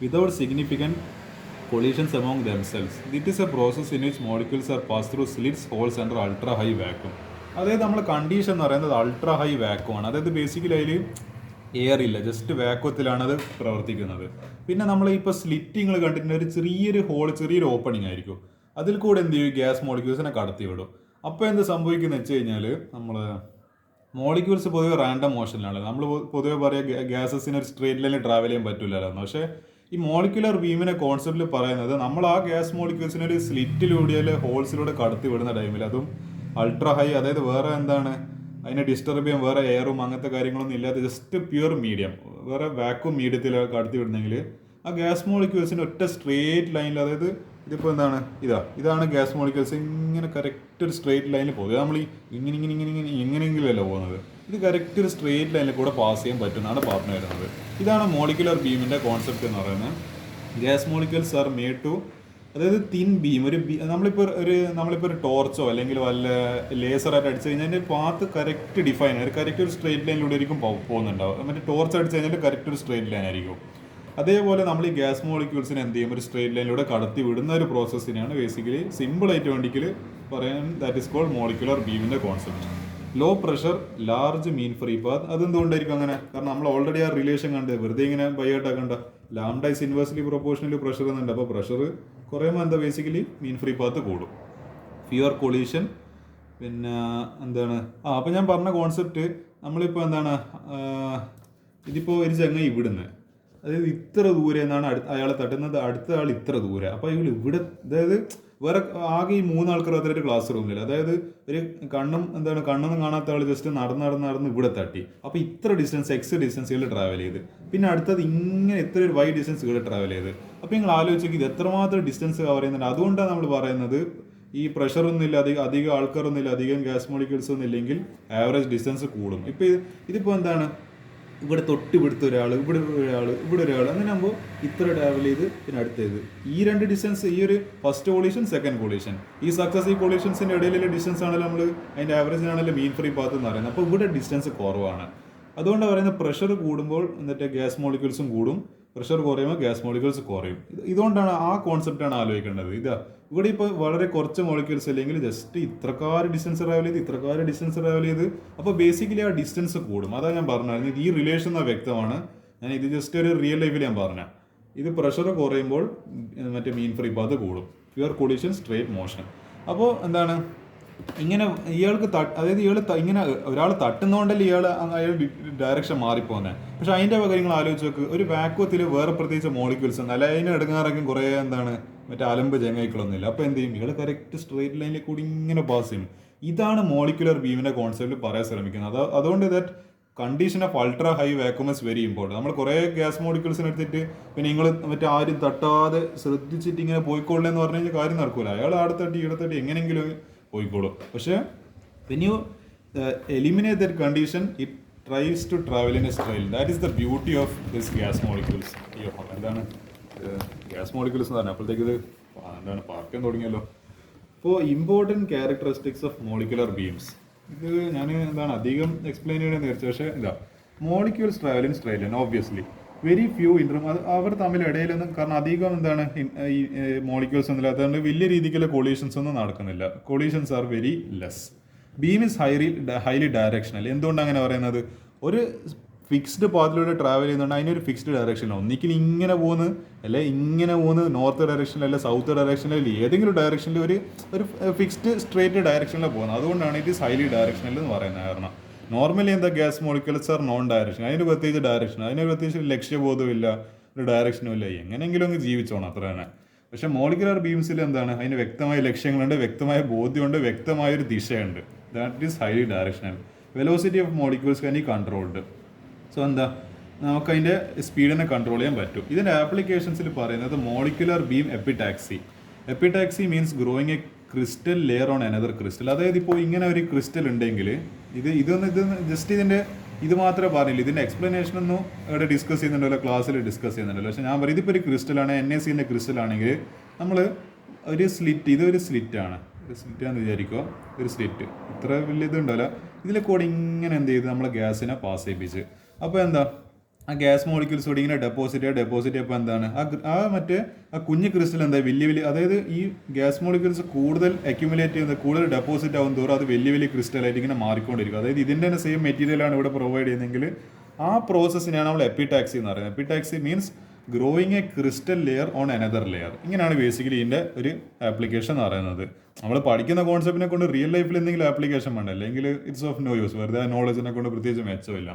without significant collisions among themselves. It is a process in which molecules are passed through slits, holes under ultra-high vacuum. അതായത് നമ്മൾ condition എന്ന് പറയുന്നത് ultra high vacuum ആണ്. അതായത് basically അതിൽ air ഇല്ല, just വാക്വത്തിലാണ് അത് പ്രവർത്തിക്കുന്നത്. പിന്നെ നമ്മൾ ഇപ്പോൾ സ്ലിറ്റിങ്ങൾ കണ്ടിട്ടുണ്ട്, ഒരു ചെറിയൊരു ഹോൾ, ചെറിയൊരു ഓപ്പണിംഗ് ആയിരിക്കും. അതിൽ കൂടെ എന്ത് ചെയ്യും, ഗ്യാസ് മോളിക്യൂൾസിനെ കടത്തി വിടും. അപ്പോൾ എന്ത് സംഭവിക്കുന്നത് വെച്ച് കഴിഞ്ഞാൽ, നമ്മൾ മോളിക്യൂൾസ് പൊതുവെ റാൻഡം മോഷനിലാണ്. നമ്മൾ പൊതുവെ പറയുക ഗ്യാസസിന് ഒരു സ്ട്രേറ്റ് ലൈനിൽ ട്രാവൽ ചെയ്യാൻ പറ്റില്ലായിരുന്നു. പക്ഷേ ഈ മോളിക്യുലർ ബീമിനെ കോൺസെപ്റ്റിൽ പറയുന്നത് നമ്മൾ ആ ഗ്യാസ് മോളിക്യൂൾസിനെ ഒരു സ്ലിറ്റിലൂടെ അല്ലെങ്കിൽ ഹോൾസിലൂടെ കടത്തി വിടുന്ന ടൈമിൽ, അതും അൾട്രാ ഹൈ, അതായത് വേറെ എന്താണ് അതിനെ ഡിസ്റ്റർബ് ചെയ്യാൻ വേറെ എയറും അങ്ങനത്തെ കാര്യങ്ങളൊന്നും ഇല്ലാതെ ജസ്റ്റ് പ്യുവർ മീഡിയം, വേറെ വാക്വം മീഡിയത്തിൽ കടത്തി വിടുന്നെങ്കിൽ ആ ഗ്യാസ് മോളിക്യൂൾസിന് ഒറ്റ സ്ട്രേറ്റ് ലൈനിൽ, അതായത് ഇതിപ്പോൾ എന്താണ് ഇതാണ് ഗ്യാസ് മോളിക്യൂൾസ് ഇങ്ങനെ കറക്റ്റ് ഒരു സ്ട്രേറ്റ് ലൈനിൽ പോകും. നമ്മൾ ഈ എങ്ങനെയെങ്കിലുമല്ല പോകുന്നത്, ഇത് കറക്റ്റ് ഒരു സ്ട്രേറ്റ് ലൈനിൽ കൂടെ പാസ് ചെയ്യാൻ പറ്റുന്നതാണ് പറഞ്ഞു വരുന്നത്. ഇതാണ് മോളിക്കുലർ ബീമിൻ്റെ കോൺസെപ്റ്റ് എന്ന് പറയുന്നത്. Gas molecules are made to, അതായത് തിൻ ബീം, നമ്മളിപ്പോൾ ഒരു ടോർച്ചോ അല്ലെങ്കിൽ വല്ല ലേസറായിട്ട് അടിച്ചു കഴിഞ്ഞാൽ അതിൻ്റെ പാത്ത് കറക്റ്റ് ഡിഫൈൻ ആയിരിക്കും, കറക്റ്റ് ഒരു സ്ട്രേറ്റ് ലൈനിലൂടെ ആയിരിക്കും പോകുന്നുണ്ടാവും. മറ്റേ ടോർച്ച് അടിച്ചു കഴിഞ്ഞാൽ കറക്റ്റ് ഒരു സ്ട്രേറ്റ് ലൈൻ ആയിരിക്കും. അതേപോലെ നമ്മൾ ഈ ഗ്യാസ് മോളിക്യൂൾസിനെ എന്ത് ചെയ്യും, ഒരു സ്ട്രേറ്റ് ലൈനിലൂടെ കടത്തി വിടുന്ന ഒരു പ്രോസസ്സിനെയാണ് ബേസിക്കലി സിമ്പിളായിട്ട് വേണ്ടിക്കൽ പറയാൻ ദാറ്റ് ഈസ് കോൾഡ് മോളിക്കുലർ ബീമിൻ്റെ concept. Low pressure large mean free path, അതെന്തുകൊണ്ടായിരിക്കും അങ്ങനെ? കാരണം നമ്മൾ ഓൾറെഡി ആ റിലേഷൻ കണ്ട് വെറുതെ ഇങ്ങനെ ബൈയായിട്ടാക്കണ്ട. Lambda is inversely proportionally pressure എന്നുണ്ട്. അപ്പോൾ പ്രഷർ കുറയുമ്പോൾ എന്താ ബേസിക്കലി മീൻ ഫ്രീ പാത്ത് കൂടും. ഫിയർ കൊളീഷൻ, പിന്നെ എന്താണ് അപ്പോൾ ഞാൻ പറഞ്ഞ കോൺസെപ്റ്റ് നമ്മളിപ്പോൾ എന്താണ്, ഇതിപ്പോൾ ഒരു ചങ്ങ ഇവിടുന്ന്, അതായത് ഇത്ര ദൂരെ നിന്നാണ് അയാളെ തട്ടുന്നത്, അടുത്ത ആൾ ഇത്ര ദൂരെ. അപ്പോൾ അയാൾ ഇവിടെ, അതായത് വേറെ ആകെ ഈ 3 ആൾക്കാർ അത്രയൊരു ക്ലാസ് റൂമിൽ, അതായത് ഒരു കണ്ണൊന്നും കാണാത്ത ആൾ ജസ്റ്റ് നടന്ന് ഇവിടെ തട്ടി. അപ്പോൾ ഇത്ര ഡിസ്റ്റൻസ് എക്സ് ഡിസ്റ്റൻസ് ഇവിടെ ട്രാവൽ ചെയ്ത്, പിന്നെ അടുത്തത് ഇങ്ങനെ എത്ര ഒരു വൈ ഡിസ്റ്റൻസ് ഇവിടെ ട്രാവൽ ചെയ്ത്. അപ്പോൾ നിങ്ങൾ ആലോചിച്ചേക്ക് ഇത് എത്രമാത്രം ഡിസ്റ്റൻസ് കവർ ചെയ്യുന്നുണ്ട്. അതുകൊണ്ടാണ് നമ്മൾ പറയുന്നത് ഈ പ്രഷറൊന്നും ഇല്ല, അധികം ആൾക്കാരൊന്നും ഇല്ല, അധികം ഗ്യാസ് മോളിക്യൂൾസ് ഒന്നും ഇല്ലെങ്കിൽ ആവറേജ് ഡിസ്റ്റൻസ് കൂടും. ഇപ്പോൾ ഇതിപ്പോൾ എന്താണ്, ഇവിടെ തൊട്ട് ഒരാൾ, ഇവിടെ ഒരാൾ, അങ്ങനെ ആകുമ്പോൾ ഇത്ര ട്രാവൽ ചെയ്ത് പിന്നെ അടുത്തേത് ഈ 2 ഡിസ്റ്റൻസ്, ഈ ഒരു ഫസ്റ്റ് കൊളീഷൻ സെക്കൻഡ് കൊളീഷൻ, ഈ സക്സസീവ് കൊളീഷൻസിൻ്റെ ഇടയിലുള്ള ഡിസ്റ്റൻസ് ആണല്ലോ നമ്മൾ അതിൻ്റെ ആവറേജിനാണല്ലോ മീൻ ഫ്രീ പാത്ത് എന്ന് പറയുന്നത്. അപ്പോൾ ഇവിടെ ഡിസ്റ്റൻസ് കുറവാണ്. അതുകൊണ്ടാണ് പറയുന്നത് പ്രഷർ കൂടുമ്പോൾ എന്നിട്ട് ഗ്യാസ് മോളിക്യൂൾസും കൂടും, പ്രഷർ കുറയുമ്പോൾ ഗ്യാസ് മോളിക്യൂൾസ് കുറയും. ഇതുകൊണ്ടാണ് ആ കോൺസെപ്റ്റാണ് ആലോചിക്കേണ്ടത്. ഇവിടെ ഇപ്പോൾ വളരെ കുറച്ച് മോളിക്യൂൾസ് അല്ലെങ്കിൽ ജസ്റ്റ് ഇത്രക്കാര് ഡിസ്റ്റൻസ് ട്രാവൽ ചെയ്ത് അപ്പോൾ ബേസിക്കലി ആ ഡിസ്റ്റൻസ് കൂടും. അതാണ് ഞാൻ പറഞ്ഞത്. ഈ റിലേഷൻ വ്യക്തമാണ്. ഞാൻ ഇത് ജസ്റ്റ് ഒരു റിയൽ ലൈഫിൽ ഞാൻ പറഞ്ഞ, ഇത് പ്രഷർ കുറയുമ്പോൾ മറ്റേ മീൻ ഫ്രീ പാത്ത് കൂടും, പ്യുവർ കൊളീഷൻ സ്ട്രേറ്റ് മോഷൻ. അപ്പോൾ എന്താണ് ഇങ്ങനെ ഇയാൾക്ക് അതായത് ഇങ്ങനെ ഒരാൾ തട്ടുന്നതുകൊണ്ടല്ലേ അയാൾ ഡയറക്ഷൻ മാറിപ്പോകുന്നത്. പക്ഷെ അതിൻ്റെ കാര്യങ്ങൾ ആലോചിച്ച് നോക്ക്, ഒരു വാക്വത്തിൽ വേറെ പ്രത്യേകിച്ച് മോളിക്യൂൾസ് ഉണ്ട്, അല്ല അതിന് എടുക്കാറൊക്കെ കുറേ മറ്റേ അലമ്പ് ജങ്ങൈക്കളൊന്നുമില്ല. അപ്പോൾ എന്ത് ചെയ്യും, ഇയാൾ കറക്റ്റ് സ്ട്രേറ്റ് ലൈനിൽ കൂടി ഇങ്ങനെ പാസ് ചെയ്യും. ഇതാണ് മോളിക്കുലർ ബീമിൻ്റെ കോൺസെപ്റ്റ് പറയാൻ ശ്രമിക്കുന്നത്. അതുകൊണ്ട് that condition of ultra high vacuum is very important. നമ്മൾ കുറേ ഗ്യാസ് മോളിക്യൂൾസിന് എടുത്തിട്ട് പിന്നെ നിങ്ങൾ മറ്റേ ആരും തട്ടാതെ ശ്രദ്ധിച്ചിട്ട് ഇങ്ങനെ പോയിക്കോളെന്ന് പറഞ്ഞു കഴിഞ്ഞാൽ കാര്യം നടക്കില്ല. അയാൾ ഈടത്തട്ടി എങ്ങനെയെങ്കിലും പോയിക്കോളും. പക്ഷേ when you eliminate that condition it tries to travel in a straight. That is the beauty of this gas molecules. എന്താണ് ഗ്യാസ് മോളിക്യൂൾസ് എന്ന് പറഞ്ഞാൽ അപ്പോഴത്തേക്ക് ഇത് പാർക്കാൻ തുടങ്ങിയല്ലോ. അപ്പോൾ important characteristics of molecular beams, ഇത് ഞാൻ അധികം എക്സ്പ്ലെയിൻ ചെയ്യണമെന്ന് വിചാരിച്ചു. പക്ഷേ molecules travel in straight line obviously very few അവർ തമ്മിൽ ഇടയിലൊന്നും, കാരണം അധികം ഈ മോളിക്യൂൾസ് ഒന്നുമില്ല, അതുകൊണ്ട് വലിയ രീതിക്കുള്ള കൊളീഷൻസ് ഒന്നും നടക്കുന്നില്ല. Collisions are very less. Beam is highly directional. എന്തുകൊണ്ട് അങ്ങനെ പറയുന്നത്, ഒരു ഫിക്സ്ഡ് പാത്തിലൂടെ ട്രാവൽ ചെയ്യുന്നുണ്ട്, അതിനൊരു ഫിക്സ്ഡ് ഡയറക്ഷനിൽ ഒന്നിക്കൽ ഇങ്ങനെ പോകുന്നു, അല്ലെ ഇങ്ങനെ പോകുന്നു, നോർത്ത് ഡയറക്ഷനിൽ അല്ലെ സൗത്ത് ഡയറക്ഷനിൽ ഏതെങ്കിലും ഡയറക്ഷനിൽ ഒരു ഫിക്സ്ഡ് സ്ട്രേറ്റ് ഡയറക്ഷനിലാണ് പോകുന്നത്. അതുകൊണ്ടാണ് ഇറ്റ് ഈസ് ഹൈലി ഡയറക്ഷണൽ എന്ന് പറയുന്നത്. കാരണം നോർമലി എന്താ gas molecules R non direction, അതിന് പ്രത്യേകിച്ച് ഡയറക്ഷൻ, അതിന് പ്രത്യേകിച്ച് ലക്ഷ്യബോധമില്ല, ഒരു ഡയറക്ഷനും ഇല്ല, എങ്ങനെയെങ്കിലും അങ്ങ് ജീവിച്ചോണം അത്ര തന്നെ. പക്ഷെ മോളിക്കുലർ ബീംസിൽ അതിന് വ്യക്തമായ ലക്ഷ്യങ്ങളുണ്ട്, വ്യക്തമായ ബോധ്യമുണ്ട്, വ്യക്തമായൊരു ദിശയുണ്ട്. That is highly directional. Velocity of molecules can be controlled. So നമുക്ക് അതിൻ്റെ സ്പീഡിനെ കൺട്രോൾ ചെയ്യാൻ പറ്റും. ഇതിൻ്റെ ആപ്ലിക്കേഷൻസിൽ പറയുന്നത് molecular beam epitaxy. Epitaxy means growing a crystal layer on another crystal. അതായത് ഇപ്പോൾ ഇങ്ങനെ ഒരു ക്രിസ്റ്റൽ ഉണ്ടെങ്കിൽ ഇതൊന്ന് ജസ്റ്റ് ഇത് മാത്രമേ പറഞ്ഞില്ല, ഇതിൻ്റെ എക്സ്പ്ലനേഷൻ ഒന്നും ഇവിടെ ഡിസ്കസ് ചെയ്യുന്നുണ്ടല്ലോ, ക്ലാസ്സിൽ ഡിസ്കസ് ചെയ്യുന്നുണ്ടല്ലോ. പക്ഷേ ഞാൻ പറയും ഇതിപ്പോൾ ഒരു ക്രിസ്റ്റലാണ്, NaCൻ്റെ ക്രിസ്റ്റലാണെങ്കിൽ നമ്മൾ ഒരു സ്ലിറ്റ്, ഇതൊരു സ്ലിറ്റാണ്, ഒരു സ്ലിറ്റാന്ന് വിചാരിക്കുക, ഒരു സ്ലിറ്റ് ഇത്ര വലിയ ഇതുണ്ടല്ലോ, ഇതിൽ കൂടെ ഇങ്ങനെ എന്ത് ചെയ്ത് നമ്മളെ ഗ്യാസിനെ പാസ് ചെയ്യിപ്പിച്ച്. അപ്പോൾ എന്താ ആ ഗ്യാസ് മോളിക്യൂൾസ് കൂടി ഇങ്ങനെ ഡെപ്പോസിറ്റ് അപ്പോൾ എന്താണ് ആ കുഞ്ഞ് ക്രിസ്റ്റൽ എന്താ വലിയ അതായത് ഈ ഗ്യാസ് മോളിക്യൂൾസ് കൂടുതൽ അക്യുമുലേറ്റ് ചെയ്യുന്നത്, കൂടുതൽ ഡെപ്പോസിറ്റ് ആവും തോറും അത് വലിയ ക്രിസ്റ്റലായിട്ട് ഇങ്ങനെ മാറിക്കൊണ്ടിരിക്കും. അതായത് ഇതിൻ്റെ തന്നെ സെയിം മെറ്റീരിയലാണ് ഇവിടെ പ്രൊവൈഡ് ചെയ്യുന്നതെങ്കിൽ ആ പ്രോസസ്സിനെയാണ് നമ്മൾ എപ്പിടാക്സി എന്ന് പറയുന്നത്. എപ്പിടാക്സി means growing a crystal layer on another layer. ഇങ്ങനെയാണ് ബേസിക്കലി ഇതിൻ്റെ ഒരു ആപ്ലിക്കേഷൻ എന്ന് പറയുന്നത്. നമ്മൾ പഠിക്കുന്ന കോൺസെപ്റ്റിനെ കൊണ്ട് റിയൽ ലൈഫിൽ എന്തെങ്കിലും ആപ്ലിക്കേഷൻ വേണ്ട, അല്ലെങ്കിൽ ഇറ്റ്സ് ഓഫ് നോ യൂസ്, വെറുതെ നോളജിനെ കൊണ്ട് പ്രത്യേകിച്ച് മെച്ചമില്ല.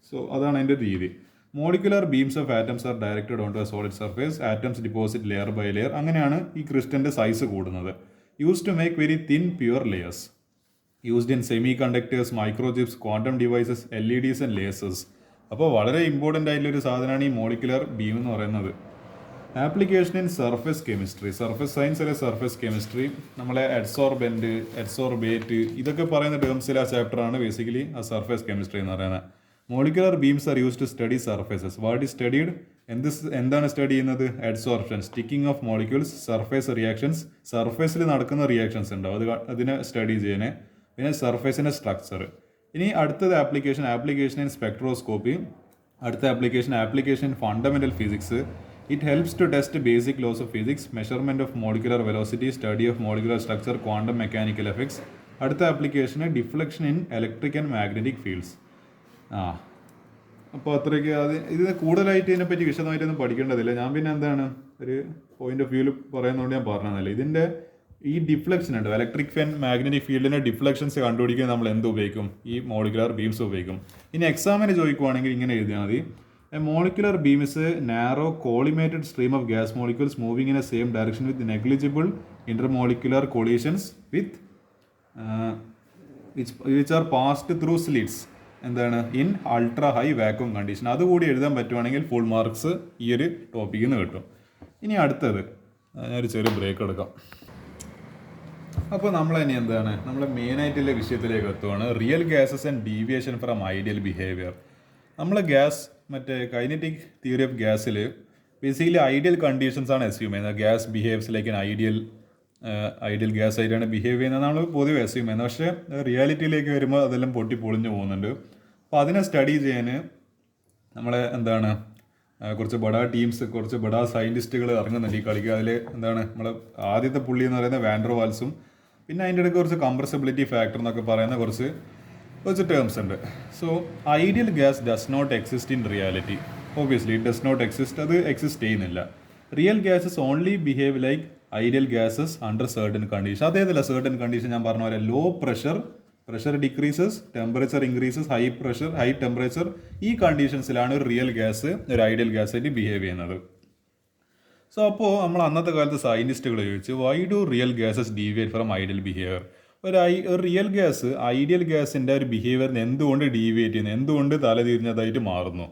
സോ അതാണ് അതിൻ്റെ രീതി. Molecular beams of atoms are directed on to a solid surface. Atoms deposit layer by layer. അങ്ങനെയാണ് ഈ ക്രിസ്റ്റലിൻ്റെ സൈസ് കൂടുന്നത്. Use to make very thin pure layers. Used in semiconductors, microchips, quantum devices, LEDs and lasers. അപ്പോൾ വളരെ important ആയിട്ടുള്ളൊരു സാധനമാണ് ഈ molecular beam എന്ന് പറയുന്നത്. Application in surface chemistry, surface science അല്ലെ സർഫേസ് കെമിസ്ട്രി. നമ്മളെ അഡ്സോർബൻറ്റ്, അഡ്സോർബേറ്റ് ഇതൊക്കെ പറയുന്ന ടേംസിലെ ആ ചാപ്റ്ററാണ് ബേസിക്കലി ആ സർഫേസ് കെമിസ്ട്രി എന്ന് പറയുന്നത്. Molecular beams are use to study surfaces. What is studied? എന്താണ് സ്റ്റഡി ചെയ്യുന്നത്? Adsorption, sticking of molecules, surface reactions. സർഫേസിൽ നടക്കുന്ന റിയാക്ഷൻസ് ഉണ്ടാവും, അതിനെ സ്റ്റഡി ചെയ്യാൻ. പിന്നെ സർഫേസിൻ്റെ സ്ട്രക്ചർ. ഇനി അടുത്തത് ആപ്ലിക്കേഷൻ ഇൻ സ്പെക്ട്രോസ്കോപ്പി. അടുത്ത application in fundamental physics. It helps to test basic laws of physics, measurement of molecular velocity, study of molecular structure, quantum mechanical effects. അടുത്ത ആപ്ലിക്കേഷന് deflection in electric and magnetic fields. അപ്പോൾ അത്രയ്ക്ക് ഇത് കൂടുതലായിട്ട് ഇതിനെപ്പറ്റി വിശദമായിട്ടൊന്നും പഠിക്കേണ്ടതില്ല. ഞാൻ പിന്നെ എന്താണ് ഒരു പോയിന്റ് ഓഫ് വ്യൂവിൽ പറയുന്നതുകൊണ്ട് ഞാൻ പറഞ്ഞതല്ല. ഇതിൻ്റെ ഈ ഡിഫ്ലക്ഷൻ ഉണ്ട്, ഇലക്ട്രിക് ആൻഡ് മാഗ്നറ്റിക് ഫീൽഡിൻ്റെ ഡിഫ്ലക്ഷൻസ് കണ്ടുപിടിക്കാൻ നമ്മൾ എന്ത് ഉപയോഗിക്കും? ഈ മോളിക്കുലർ ബീംസ് ഉപയോഗിക്കും. ഇനി എക്സാമിന് ചോദിക്കുവാണെങ്കിൽ ഇങ്ങനെ എഴുതിയാൽ മതി: a molecular beam is narrow collimated stream of gas molecules moving in a same direction with negligible intermolecular collisions with which are passed through slits. എന്താണ്? In ultra high vacuum condition. അതുകൂടി എഴുതാൻ പറ്റുവാണെങ്കിൽ ഫുൾ മാർക്സ് ഈ ഒരു ടോപ്പിക്കിൽ നിന്ന് കിട്ടും. ഇനി അടുത്തത് ഞാനൊരു ചെറിയ ബ്രേക്ക് എടുക്കാം. അപ്പോൾ നമ്മളിനി എന്താണ് നമ്മൾ മെയിനായിട്ടുള്ള വിഷയത്തിലേക്ക് എത്തുവാണ്. Real gases and deviation from ideal behaviour. നമ്മൾ കൈനറ്റിക് തിയറി ഓഫ് ഗ്യാസിൽ ബേസിക്കലി ഐഡിയൽ കണ്ടീഷൻസ് ആണ് അസ്യൂം ചെയ്യുന്നത്. Gas behaves like an ideal gas ആയിട്ടാണ് ബിഹേവ് ചെയ്യുന്നത് നമ്മൾ പൊതുവെ അസ്യൂം ചെയ്യുന്നത്. പക്ഷേ റിയാലിറ്റിയിലേക്ക് വരുമ്പോൾ അതെല്ലാം പൊളിഞ്ഞു പോകുന്നുണ്ട്. അപ്പോൾ അതിനെ സ്റ്റഡി ചെയ്യാൻ നമ്മളെ കുറച്ച് ബഡാ സയൻറ്റിസ്റ്റുകൾ ഇറങ്ങുന്നുണ്ട് ഈ കളിക്ക്. അതിൽ നമ്മളെ ആദ്യത്തെ പുള്ളി എന്ന് പറയുന്നത് വാൻഡർ വാൽസും, പിന്നെ അതിൻ്റെ ഇടയ്ക്ക് കുറച്ച് കംപ്രസിബിലിറ്റി ഫാക്ടർ എന്നൊക്കെ പറയുന്ന കുറച്ച് ടേംസ് ഉണ്ട്. So ideal gas does not exist in reality. Obviously it does not exist. അത് എക്സിസ്റ്റ് ചെയ്യുന്നില്ല. Real gases only behave like ideal gases under certain condition. അതേതല്ല സർട്ടൻ കണ്ടീഷൻ ഞാൻ പറഞ്ഞ പോലെ low pressure decreases, temperature increases, high temperature. ഈ കണ്ടീഷൻസിലാണ് ഒരു real gas ഒരു ഐഡിയൽ ഗ്യാസ് ആയിട്ട് ബിഹേവ് ചെയ്യുന്നത്. സോ അപ്പോൾ നമ്മൾ അന്നത്തെ കാലത്ത് സയൻറ്റിസ്റ്റുകൾ ചോദിച്ചു, why do real gases deviate from ideal behaviour? ഒരു റിയൽ ഗ്യാസ് ഐഡിയൽ ഗ്യാസിൻ്റെ ഒരു ബിഹേവിയറിന് എന്തുകൊണ്ട് ഡീവിയേറ്റ് ചെയ്യുന്നു, എന്തുകൊണ്ട് തലതിരിഞ്ഞതായിട്ട് മാറുന്നു?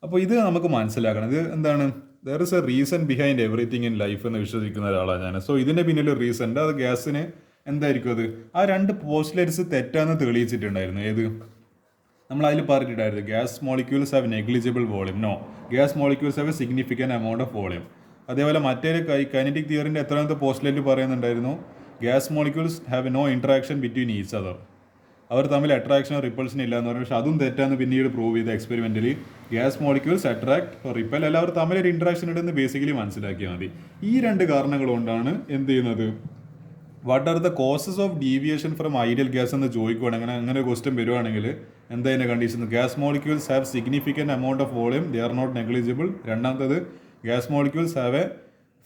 അപ്പോൾ ഇത് നമുക്ക് മനസ്സിലാക്കണം. ഇത് എന്താണ്? There is A reason behind everything in life എന്ന് വിശ്വസിക്കുന്ന ഒരാളാണ് ഞാൻ. സോ ഇതിൻ്റെ പിന്നിൽ റീസൺ ഉണ്ട്. അത് ഗ്യാസിന് എന്തായിരിക്കും? അത് ആ രണ്ട് പോസ്റ്റ്ലേറ്റ്സ് തെറ്റാന്ന് തെളിയിച്ചിട്ടുണ്ടായിരുന്നു. ഏത്? നമ്മൾ അതിൽ പറഞ്ഞിട്ടുണ്ടായിരുന്നു gas molecules have negligible volume. No, gas molecules have a significant amount of volume. അതേപോലെ മറ്റൊരു കൈനറ്റിക് തിയറിൻ്റെ എത്രാമത്തെ പോസ്റ്റ്ലേറ്റ് പറയുന്നുണ്ടായിരുന്നു gas molecules have no interaction between each other. അവർ തമ്മിൽ അട്രാക്ഷനോ റിപ്പൾഷനോ ഇല്ല എന്ന് പറഞ്ഞു. പക്ഷെ അതും തെറ്റാന്ന് പിന്നീട് പ്രൂവ് ചെയ്ത experimentally. Gas molecules attract ripple, എല്ലാവരും തമ്മിലൊരു ഇൻട്രാക്ഷൻ ഉണ്ടെന്ന് ബേസിക്കലി മനസ്സിലാക്കിയാൽ മതി. ഈ രണ്ട് കാരണങ്ങൾ കൊണ്ടാണ് എന്ത് ചെയ്യുന്നത്? What are the causes of deviation from ideal gas എന്ന് ചോദിക്കുവാണെങ്കിൽ, അങ്ങനെ ഒരു ക്വസ്റ്റ്യൻ വരുവാണെങ്കിൽ എന്താ അതിൻ്റെ condition? Gas molecules have significant amount of volume, they are not negligible. രണ്ടാമത്തത് gas molecules have a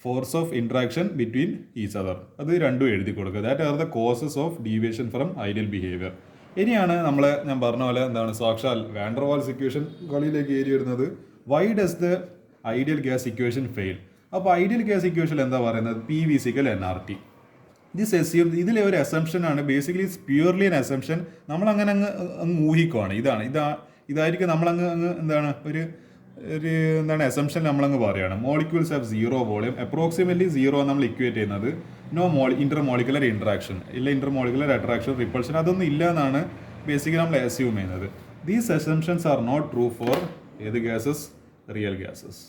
force of interaction between each other. അത് രണ്ടും എഴുതി കൊടുക്കുക. That are the causes of deviation from ideal behaviour. ഇനിയാണ് ഞാൻ പറഞ്ഞ പോലെ സാക്ഷാൽ വാൻഡർ വാൽസ് ഇക്വേഷൻ കളിയിലേക്ക് ഏരി വരുന്നത്. Why does the ideal gas equation fail? അപ്പോൾ ഐഡിയൽ ഗ്യാസ് ഇക്വേഷൻ എന്താ പറയുന്നത്? PV = nRT. ഇതിലെ ഒരു അസംഷനാണ്. Basically it's purely an assumption. നമ്മളങ്ങനെ അങ്ങ് ഊഹിക്കുവാണ്. ഇതായിരിക്കും നമ്മളങ്ങ് ഒരു ഒരു എന്താണ് അസംഷൻ നമ്മളങ്ങ് പറയുകയാണ്. Molecules have zero volume, approximately zero നമ്മൾ ഇക്വേറ്റ് ചെയ്യുന്നത്. നോ ഇന്റർമോളിക്കുലർ ഇൻട്രാക്ഷൻ, ഇല്ല ഇന്റർമോളിക്കുലർ അട്രാക്ഷൻ, റിപ്പൾഷൻ, അതൊന്നും ഇല്ല എന്നാണ് ബേസിക്കലി നമ്മൾ അസ്യൂം ചെയ്യുന്നത്. These assumptions are not true for ഏത് gases? Real gases.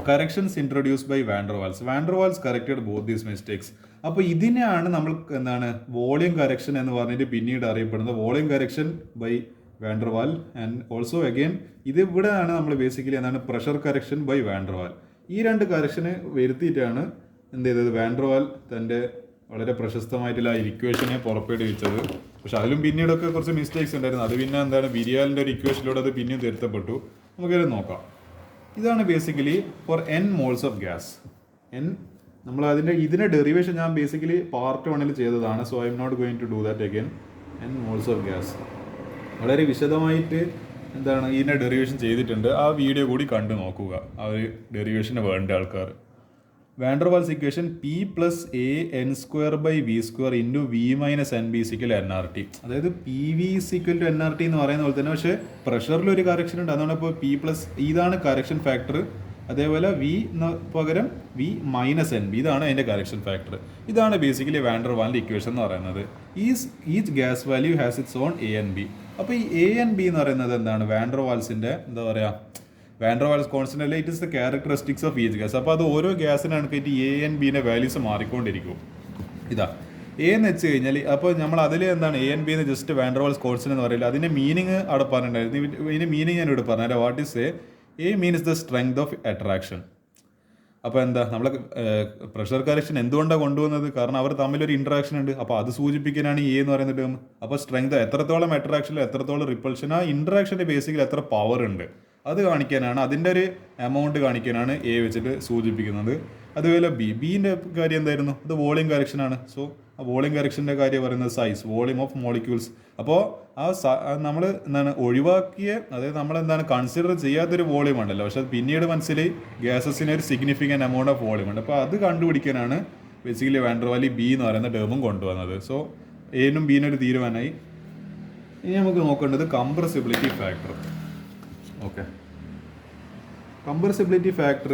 Corrections introduced by van der Waals. Van der Waals corrected both these mistakes. അപ്പോൾ ഇതിനെയാണ് നമ്മൾ എന്താണ് വോളിയം കറക്ഷൻ എന്ന് പറഞ്ഞിട്ട് പിന്നീട് അറിയപ്പെടുന്നത്. Volume correction by van der Waal and also again ഇത് ഇവിടെയാണ് നമ്മൾ ബേസിക്കലി എന്താണ് പ്രഷർ കറക്ഷൻ ബൈ വാൻഡർവാൽ. ഈ രണ്ട് കറക്ഷന് വരുത്തിയിട്ടാണ് എന്ത് ചെയ്തത്? വാൻഡർവാൽ തൻ്റെ വളരെ പ്രശസ്തമായിട്ടുള്ള ആ ഇക്വേഷനെ പുറപ്പെടുവിച്ചത്. പക്ഷെ അതിലും പിന്നീടൊക്കെ കുറച്ച് മിസ്റ്റേക്സ് ഉണ്ടായിരുന്നു. അത് പിന്നെ എന്താണ് വിരിയാലിൻ്റെ ഒരു ഇക്വേഷനിലൂടെ അത് പിന്നെയും തിരുത്തപ്പെട്ടു. നമുക്കത് നോക്കാം. ഇതാണ് basically for n moles of gas. നമ്മൾ ഇതിൻ്റെ ഡെറിവേഷൻ ഞാൻ ബേസിക്കലി പാർട്ട് 1 ചെയ്തതാണ്. So I'm not going to do that again. n moles of gas വളരെ വിശദമായിട്ട് എന്താണ് ഇതിൻ്റെ ഡെറിവേഷൻ ചെയ്തിട്ടുണ്ട്. ആ വീഡിയോ കൂടി കണ്ടു നോക്കുക, ആ ഒരു ഡെറിവേഷന് വേണ്ട ആൾക്കാർ. Van der Waals equation P + A n²/v² into v - nb = nRT. അതായത് PV = nRT എന്ന് പറയുന്ന പോലെ തന്നെ, പക്ഷേ പ്രഷറിൽ ഒരു കറക്ഷൻ ഉണ്ട്. അതാണ് ഇപ്പോൾ P+, ഇതാണ് കറക്ഷൻ ഫാക്ടർ. അതേപോലെ V പകരം v - nb, ഇതാണ് അതിൻ്റെ കറക്ഷൻ ഫാക്ടർ. ഇതാണ് ബേസിക്കലി വാൻഡർവാലിൻ്റെ ഇക്വേഷൻ എന്ന് പറയുന്നത്. Each gas value has it's on A and B. അപ്പോൾ ഈ A and B എന്ന് പറയുന്നത് എന്താണ്? വാൻഡർവാൾസിൻ്റെ എന്താ പറയുക, വാൻഡർവാൾസ് കോൺസ്റ്റന്റ് അല്ല, it is the characteristics of each gas. അപ്പോൾ അത് ഓരോ ഗ്യാസിനാണ് എ ആൻഡ് ബിൻ്റെ വാല്യൂസ് മാറിക്കൊണ്ടിരിക്കും. ഇതാ എ എന്ന് വെച്ച് കഴിഞ്ഞാൽ അപ്പോൾ നമ്മൾ അതിൽ എന്താണ് എ ആൻഡ് ബി എന്ന് ജസ്റ്റ് വാൻഡർവാൾസ് കോൺസ്റ്റന്റ് എന്ന് പറയില്ല. അതിൻ്റെ മീനിങ് അവിടെ പറഞ്ഞിട്ടുണ്ടായിരുന്നു. ഇതിൻ്റെ മീനിങ് ഞാൻ ഇവിടെ പറഞ്ഞുതരാം. What is A means the strength of attraction. അപ്പോൾ എന്താ നമ്മൾ പ്രഷർ കറക്ഷൻ എന്തുകൊണ്ടാണ് കൊണ്ടുവന്നത്? കാരണം അവർ തമ്മിലൊരു ഇൻട്രാക്ഷൻ ഉണ്ട്. അപ്പോൾ അത് സൂചിപ്പിക്കാനാണ് എ എന്ന് പറയുന്ന ടേം. അപ്പോൾ സ്ട്രെങ്ത് എത്രത്തോളം അട്രാക്ഷനിൽ എത്രത്തോളം റിപ്പൾഷൻ, ആ ഇൻട്രാക്ഷൻ്റെ ബേസിക്കലി എത്ര പവർ ഉണ്ട് അത് കാണിക്കാനാണ്, അതിൻ്റെ ഒരു എമൗണ്ട് കാണിക്കാനാണ് എ വെച്ചിട്ട് സൂചിപ്പിക്കുന്നത്. അതുപോലെ ബീൻ്റെ കാര്യം എന്തായിരുന്നു? അത് വോളിയം കറക്ഷനാണ്. സോ ആ വോളിയം കറക്ഷൻ്റെ കാര്യം പറയുന്നത് സൈസ്, വോളിയം ഓഫ് മോളിക്യൂൾസ്. അപ്പോൾ നമ്മൾ എന്താണ് ഒഴിവാക്കിയ, അതായത് നമ്മളെന്താണ് കൺസിഡർ ചെയ്യാത്തൊരു വോളിയം ഉണ്ടല്ലോ, പക്ഷെ അത് പിന്നീട് മനസ്സിലായി ഗ്യാസസിന് ഒരു സിഗ്നിഫിക്കൻറ്റ് എമൗണ്ട് ഓഫ് വോളിയം ഉണ്ട്. അപ്പോൾ അത് കണ്ടുപിടിക്കാനാണ് ബേസിക്കലി വാൻഡർവാലി ബി എന്ന് പറയുന്ന ടേമും കൊണ്ടുവന്നത്. സോ എനും ബീനും ഒരു തീരുമാനമായി. ഇനി നമുക്ക് നോക്കേണ്ടത് compressibility factor. Okay, compressibility factor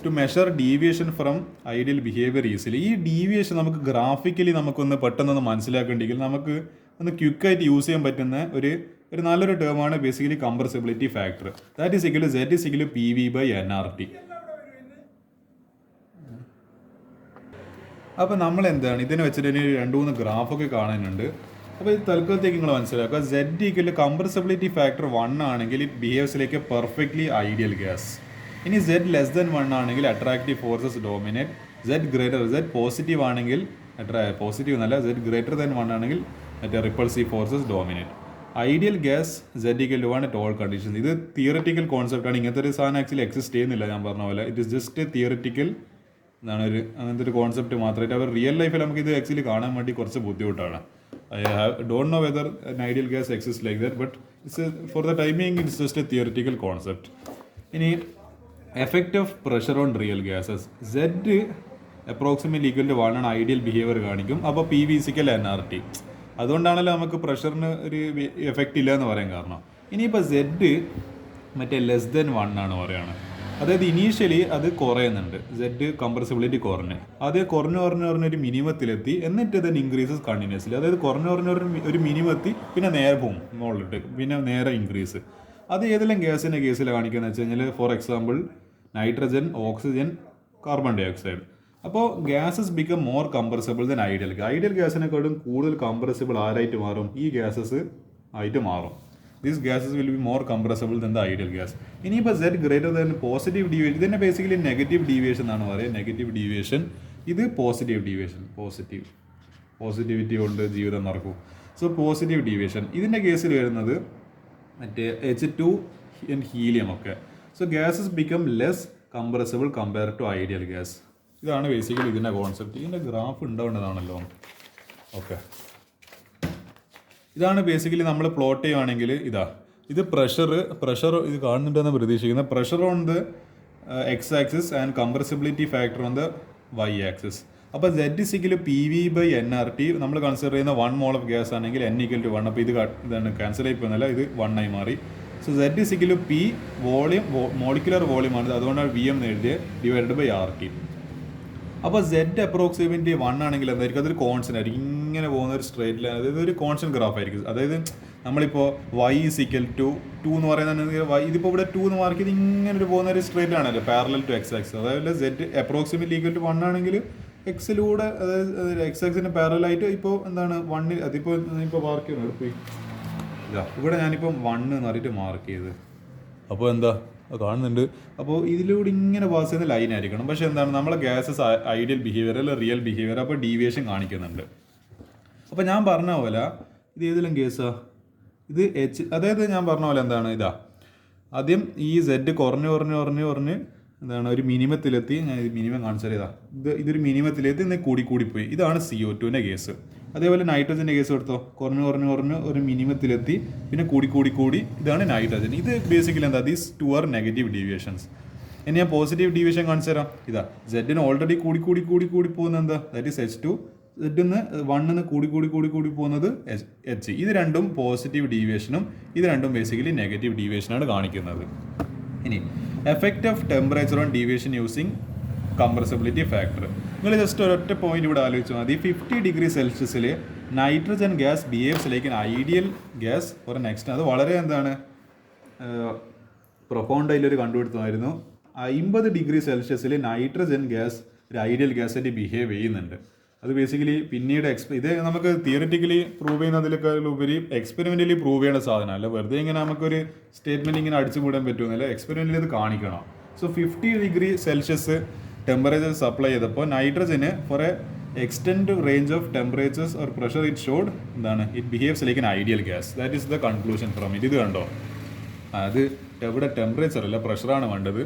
to measure deviation from ideal behaviour easily. ഈ ഡീവിയേഷൻ നമുക്ക് ഗ്രാഫിക്കലി നമുക്കൊന്ന് പെട്ടെന്നൊന്ന് മനസ്സിലാക്കേണ്ടെങ്കിൽ നമുക്ക് ഒന്ന് ക്വിക്കായിട്ട് യൂസ് ചെയ്യാൻ പറ്റുന്ന ഒരു നല്ലൊരു ടേമാണ് basically compressibility factor. That is equal Z is equal PV/nRT. അപ്പോൾ നമ്മൾ എന്താണ് ഇതിനെ വെച്ചിട്ട് 2-3 ഗ്രാഫൊക്കെ കാണാനുണ്ട്. അപ്പോൾ ഇത് തൽക്കാലത്തേക്ക് നിങ്ങൾ മനസ്സിലാക്കുക. Z ഈക്വൽ കംപ്രസിബിലിറ്റി ഫാക്ടർ 1 ആണെങ്കിൽ it behaves like a perfectly ideal gas. ഇനി Z ലെസ് ദൻ 1 ആണെങ്കിൽ attractive forces dominate. Z positive ആണെങ്കിൽ പോസിറ്റീവ് എന്നല്ല, Z ഗ്രേറ്റർ ദൻ 1 ആണെങ്കിൽ മറ്റേ repulsive forces dominate. Ideal gas Z equal to 1 at all conditions. ഇത് theoretical concept ആണ്. ഇങ്ങനത്തെ ഒരു സാധനം ആക്ച്വലി എക്സിസ്റ്റ് ചെയ്യുന്നില്ല, ഞാൻ പറഞ്ഞ പോലെ. ഇറ്റ് ഇസ് ജസ്റ്റ് തിയററ്റിക്കൽ എന്നാണ്, അങ്ങനത്തെ ഒരു കോൺസെപ്റ്റ് മാത്രമായിട്ട്. അവർ റിയൽ ലൈഫിൽ നമുക്ക് ഇത് ആക്ച്വലി കാണാൻ വേണ്ടി കുറച്ച് ബുദ്ധിമുട്ടാണ്. I don't know whether an ideal gas exists like that, but for the time being it's just a theoretical concept. ഇനി effect of pressure on real gases. Z approximately equal to 1 ആണ് ideal behaviour കാണിക്കും. അപ്പോൾ PV = nRT. അതുകൊണ്ടാണല്ലോ നമുക്ക് പ്രഷറിന് ഒരു effect ഇല്ല എന്ന് പറയാൻ കാരണം. ഇനിയിപ്പോൾ Z മറ്റേ ലെസ് ദൻ 1 ആണ് പറയുകയാണ്. അതായത് ഇനീഷ്യലി അത് കുറയുന്നുണ്ട്, Z കംപ്രസിബിലിറ്റി കുറഞ്ഞ് അത് കുറഞ്ഞ് ഒരു മിനിമത്തിലെത്തി, എന്നിട്ട് ദെൻ ഇൻക്രീസസ് കണ്ടിന്യൂസ്ലി. അതായത് കുറഞ്ഞ് ഒരു മിനിമം എത്തി, പിന്നെ നേരെ പോകും മുകളിലിട്ട്, പിന്നെ നേരെ ഇൻക്രീസ്. അത് ഏതെല്ലാം ഗ്യാസിൻ്റെ കേസിൽ കാണിക്കുന്നത് വെച്ച് കഴിഞ്ഞാൽ, for example nitrogen, oxygen, carbon dioxide. അപ്പോൾ gases become more compressible than ideal ഗ്യാസിനെക്കാളും കൂടുതൽ കംപ്രസിബിൾ ആരായിട്ട് മാറും? ഈ ഗ്യാസസ് ആയിട്ട് മാറും. These gases will be more compressible than the ideal gas. ഇനിയിപ്പോൾ Z greater than positive deviation, ഇതിനെ ബേസിക്കലി നെഗറ്റീവ് ഡീവിയേഷൻ എന്നാണ് പറയുക. നെഗറ്റീവ് ഡീവിയേഷൻ, ഇത് പോസിറ്റീവ് ഡീവിയേഷൻ. പോസിറ്റിവിറ്റി കൊണ്ട് ജീവിതം നടക്കും. സോ പോസിറ്റീവ് ഡീവിയേഷൻ ഇതിൻ്റെ കേസിൽ വരുന്നത് മറ്റേ H2 ആൻഡ് ഹീലിയം ഒക്കെ. So gases become less compressible compare to ideal gas. ഇതാണ് ബേസിക്കലി ഇതിൻ്റെ കോൺസെപ്റ്റ്. ഇതിൻ്റെ ഗ്രാഫ് ഉണ്ടാവേണ്ടതാണല്ലോ. ഓക്കെ, ഇതാണ് ബേസിക്കലി നമ്മൾ പ്ലോട്ട് ചെയ്യുകയാണെങ്കിൽ ഇത് പ്രഷർ ഇത് കാണുന്നുണ്ടെന്ന് പ്രതീക്ഷിക്കുന്നത്. Pressure on the X axis and compressibility factor on the Y axis. അപ്പോൾ Z = PV/nRT. നമ്മൾ കൺസിഡർ ചെയ്യുന്ന 1 മോൾ ഓഫ് ഗ്യാസ് ആണെങ്കിൽ N = 1. അപ്പോൾ ഇതാണ് ക്യാൻസൽ ആയി പോകുന്നില്ല, ഇത് 1 ആയി മാറി. So Z is equal to P volume, molecular വോളിയമാണ്, അതുകൊണ്ടാണ് വി എം എഴുതിയത്, ഡിവൈഡഡ് ബൈ ആർ ടി. അപ്പോൾ സെഡ് അപ്രോക്സിമേറ്റ്ലി 1 ആണെങ്കിൽ എന്തായിരിക്കും, അതൊരു കോൺസ്റ്റന്റ് ആയിരിക്കും, ഇങ്ങനെ പോകുന്ന ഒരു സ്ട്രേറ്റ് ലൈൻ, അതായത് ഒരു കോൺസ്റ്റന്റ് ഗ്രാഫ് ആയിരിക്കും. അതായത് നമ്മളിപ്പോൾ y ഈസ് ഈക്വൽ ടു 2 എന്ന് പറയുന്നത് y, ഇതിപ്പോൾ ഇവിടെ 2 എന്ന് മാർക്ക് ചെയ്ത് ഇങ്ങനെ ഒരു പോകുന്ന ഒരു സ്ട്രേറ്റ് ആണല്ലോ പാരലൽ ടു എക്സ് ആക്സിസ്. അതായത് സെഡ് അപ്രോക്സിമേറ്റ്ലി ഈക്വൽ ടു 1 ആണെങ്കിൽ എക്സിലൂടെ, അതായത് എക്സ് ആക്സിന് പാരലായിട്ട് ഇപ്പോൾ എന്താണ് 1, അതിപ്പോൾ മാർക്ക് ചെയ്യണം ഇവിടെ ഞാനിപ്പം 1 എന്ന് പറഞ്ഞിട്ട് മാർക്ക് ചെയ്ത്, അപ്പോൾ എന്താ കാണുന്നുണ്ട്. അപ്പോൾ ഇതിലൂടെ ഇങ്ങനെ പാസ് ചെയ്യുന്ന ലൈൻ ആയിരിക്കണം. പക്ഷേ എന്താണ്, നമ്മളെ ഗ്യാസസ് ഐഡിയൽ ബിഹേവിയർ അല്ല റിയൽ ബിഹേവിയർ, അപ്പോൾ ഡീവിയേഷൻ കാണിക്കുന്നുണ്ട്. അപ്പോൾ ഞാൻ പറഞ്ഞ പോലെ ഇത് ഏതെങ്കിലും കേസാ, ഇത് എച്ച്, അതായത് ഞാൻ പറഞ്ഞ പോലെ എന്താണ്, ഇതാ ആദ്യം ഈ സെഡ് കുറഞ്ഞ് എന്താണ് ഒരു മിനിമത്തിലെത്തി. ഞാൻ ഇത് മിനിമം കാണിച്ചാൽ ഇതൊരു മിനിമത്തിലെത്തി, ഇന്ന് കൂടിപ്പോയി. ഇതാണ് CO2ൻ്റെ കേസ്. അതേപോലെ നൈട്രജൻ്റെ കേസ് എടുത്തോ, കുറഞ്ഞ് ഒരു മിനിമത്തിലെത്തി, പിന്നെ കൂടി, ഇതാണ് നൈട്രജൻ. ഇത് ബേസിക്കലി എന്താ, ദീസ് 2 ആർ നെഗറ്റീവ് ഡീവിയേഷൻസ്. ഇനി ഞാൻ പോസിറ്റീവ് ഡീവിയേഷൻ കാണിച്ചു തരാം. ഇതാ സെഡിന് ഓൾറെഡി കൂടി പോകുന്നത് എന്താ, ദാറ്റ് ഈസ് H2. സെഡിന്ന് 1 കൂടി പോകുന്നത് H. ഇത് രണ്ടും പോസിറ്റീവ് ഡീവിയേഷനും ഇത് രണ്ടും ബേസിക്കലി നെഗറ്റീവ് ഡീവിയേഷനാണ് കാണിക്കുന്നത്. ഇനി effect of temperature on deviation using compressibility factor. നിങ്ങൾ ജസ്റ്റ് ഒരൊറ്റ പോയിന്റ് ഇവിടെ ആലോചിച്ചാൽ മതി. 50 ഡിഗ്രി സെൽഷ്യസിൽ nitrogen gas behaves like an ideal gas for next. അത് വളരെ എന്താണ് പ്രൊഫൗണ്ടായിട്ടൊരു കണ്ടുപിടുത്തമായിരുന്നു. 50 ഡിഗ്രി സെൽഷ്യസിൽ നൈട്രജൻ ഗ്യാസ് ഒരു ഐഡിയൽ ഗ്യാസായിട്ട് ബിഹേവ് ചെയ്യുന്നുണ്ട്. അത് ബേസിക്കലി പിന്നീട് ഇത് നമുക്ക് തിയറിറ്റിക്കലി പ്രൂവ് ചെയ്യുന്നതിലൊക്കെ ഉപരി എക്സ്പെരിമെൻ്റലി പ്രൂവ് ചെയ്യേണ്ട സാധനമല്ല. വെറുതെ ഇങ്ങനെ നമുക്കൊരു സ്റ്റേറ്റ്മെൻറ്റ് ഇങ്ങനെ അടിച്ചു കൂടാൻ പറ്റുമെന്നല്ല, എക്സ്പെരിമെൻ്റലി ഇത് കാണിക്കണം. So 50 degree Celsius temperature supply ചെയ്തപ്പോൾ നൈട്രജന് for a extend range of temperatures or pressure it showed എന്താണ്, it behaves like an ideal gas. That is the conclusion from it. ഇത് കണ്ടോ, അത് ഇവിടെ ടെമ്പറേച്ചർ അല്ല പ്രഷറാണ് വേണ്ടത്.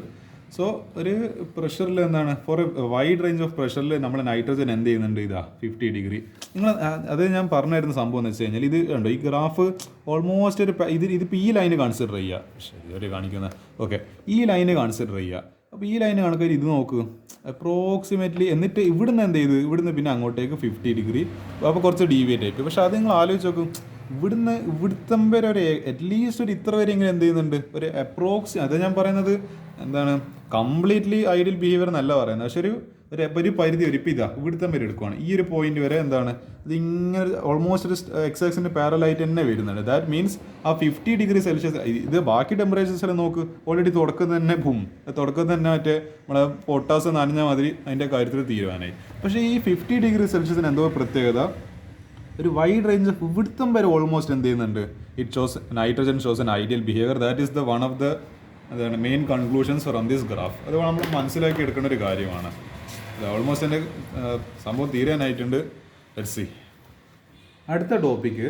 സോ ഒരു പ്രഷറിൽ എന്താണ്, for a wide range of പ്രഷറിൽ നമ്മൾ നൈട്രജൻ എന്ത് ചെയ്യുന്നുണ്ട്, ഇതാ 50 ഡിഗ്രി. നിങ്ങൾ അത് ഞാൻ പറഞ്ഞിരുന്ന സംഭവം എന്ന് വെച്ച് കഴിഞ്ഞാൽ ഇത് കണ്ടോ, ഈ ഗ്രാഫ് ഓൾമോസ്റ്റ് ഒരു ഇതിപ്പോൾ ഈ ലൈന് കൺസിഡർ ചെയ്യുക. ശരി ഒരു കാണിക്കുന്ന ഓക്കെ, ഈ ലൈന് കൺസിഡർ ചെയ്യുക. അപ്പോൾ ഈ ലൈന് കണക്കായി ഇത് നോക്ക് അപ്രോക്സിമേറ്റ്ലി. എന്നിട്ട് ഇവിടുന്ന് എന്ത് ചെയ്ത്, ഇവിടുന്ന് പിന്നെ അങ്ങോട്ടേക്ക് 50 ഡിഗ്രി, അപ്പോൾ കുറച്ച് ഡീവിയേറ്റ് ആയിട്ട്. പക്ഷേ അത് നിങ്ങൾ ആലോചിച്ച് നോക്കും, ഇവിടുത്തെ വരെ ഒരു അറ്റ്ലീസ്റ്റ് ഒരു ഇത്ര വരെ ഇങ്ങനെ എന്ത് ചെയ്യുന്നുണ്ട്, ഒരു അത് ഞാൻ പറയുന്നത് എന്താണ്, കംപ്ലീറ്റ്ലി ഐഡിയൽ ബിഹേവിയർ എന്നല്ല പറയുന്നത്. പക്ഷെ ഒരു പരിധി ഇപ്പം ഇതാ ഇവിടുത്തെ വരെ എടുക്കുവാണ്. ഈ ഒരു പോയിന്റ് വരെ എന്താണ്, ഇത് ഇങ്ങനെ ഓൾമോസ്റ്റ് ഒരു എക്സ് ആക്സിൻ്റെ പാരലായിട്ട് തന്നെ വരുന്നുണ്ട്. ദാറ്റ് മീൻസ് ആ 50 ഡിഗ്രി സെൽഷ്യസ്, ഇത് ബാക്കി ടെമ്പറേച്ചേഴ്സിൽ നോക്ക് ഓൾറെഡി തുടക്കം തന്നെ മറ്റേ നമ്മളെ പൊട്ടാസ് നനഞ്ഞ മാതിരി അതിൻ്റെ കാര്യത്തിൽ തീരുവാനായി. പക്ഷേ ഈ 50 ഡിഗ്രി സെൽഷ്യസിന് എന്തോ പ്രത്യേകത, ഒരു വൈഡ് റേഞ്ച് ഓഫ് ഇവിടുത്തം വരെ ഓൾമോസ്റ്റ് എന്ത് ചെയ്യുന്നുണ്ട്, it shows nitrogen shows an ideal behaviour. That is the one of the അതാണ് main conclusions from this graph. അത് നമ്മൾ മനസ്സിലാക്കി എടുക്കേണ്ട ഒരു കാര്യമാണ്. ഓൾമോസ്റ്റ് എൻ്റെ സംഭവം തീരാനായിട്ടുണ്ട്. Let's see. അടുത്ത ടോപ്പിക്ക്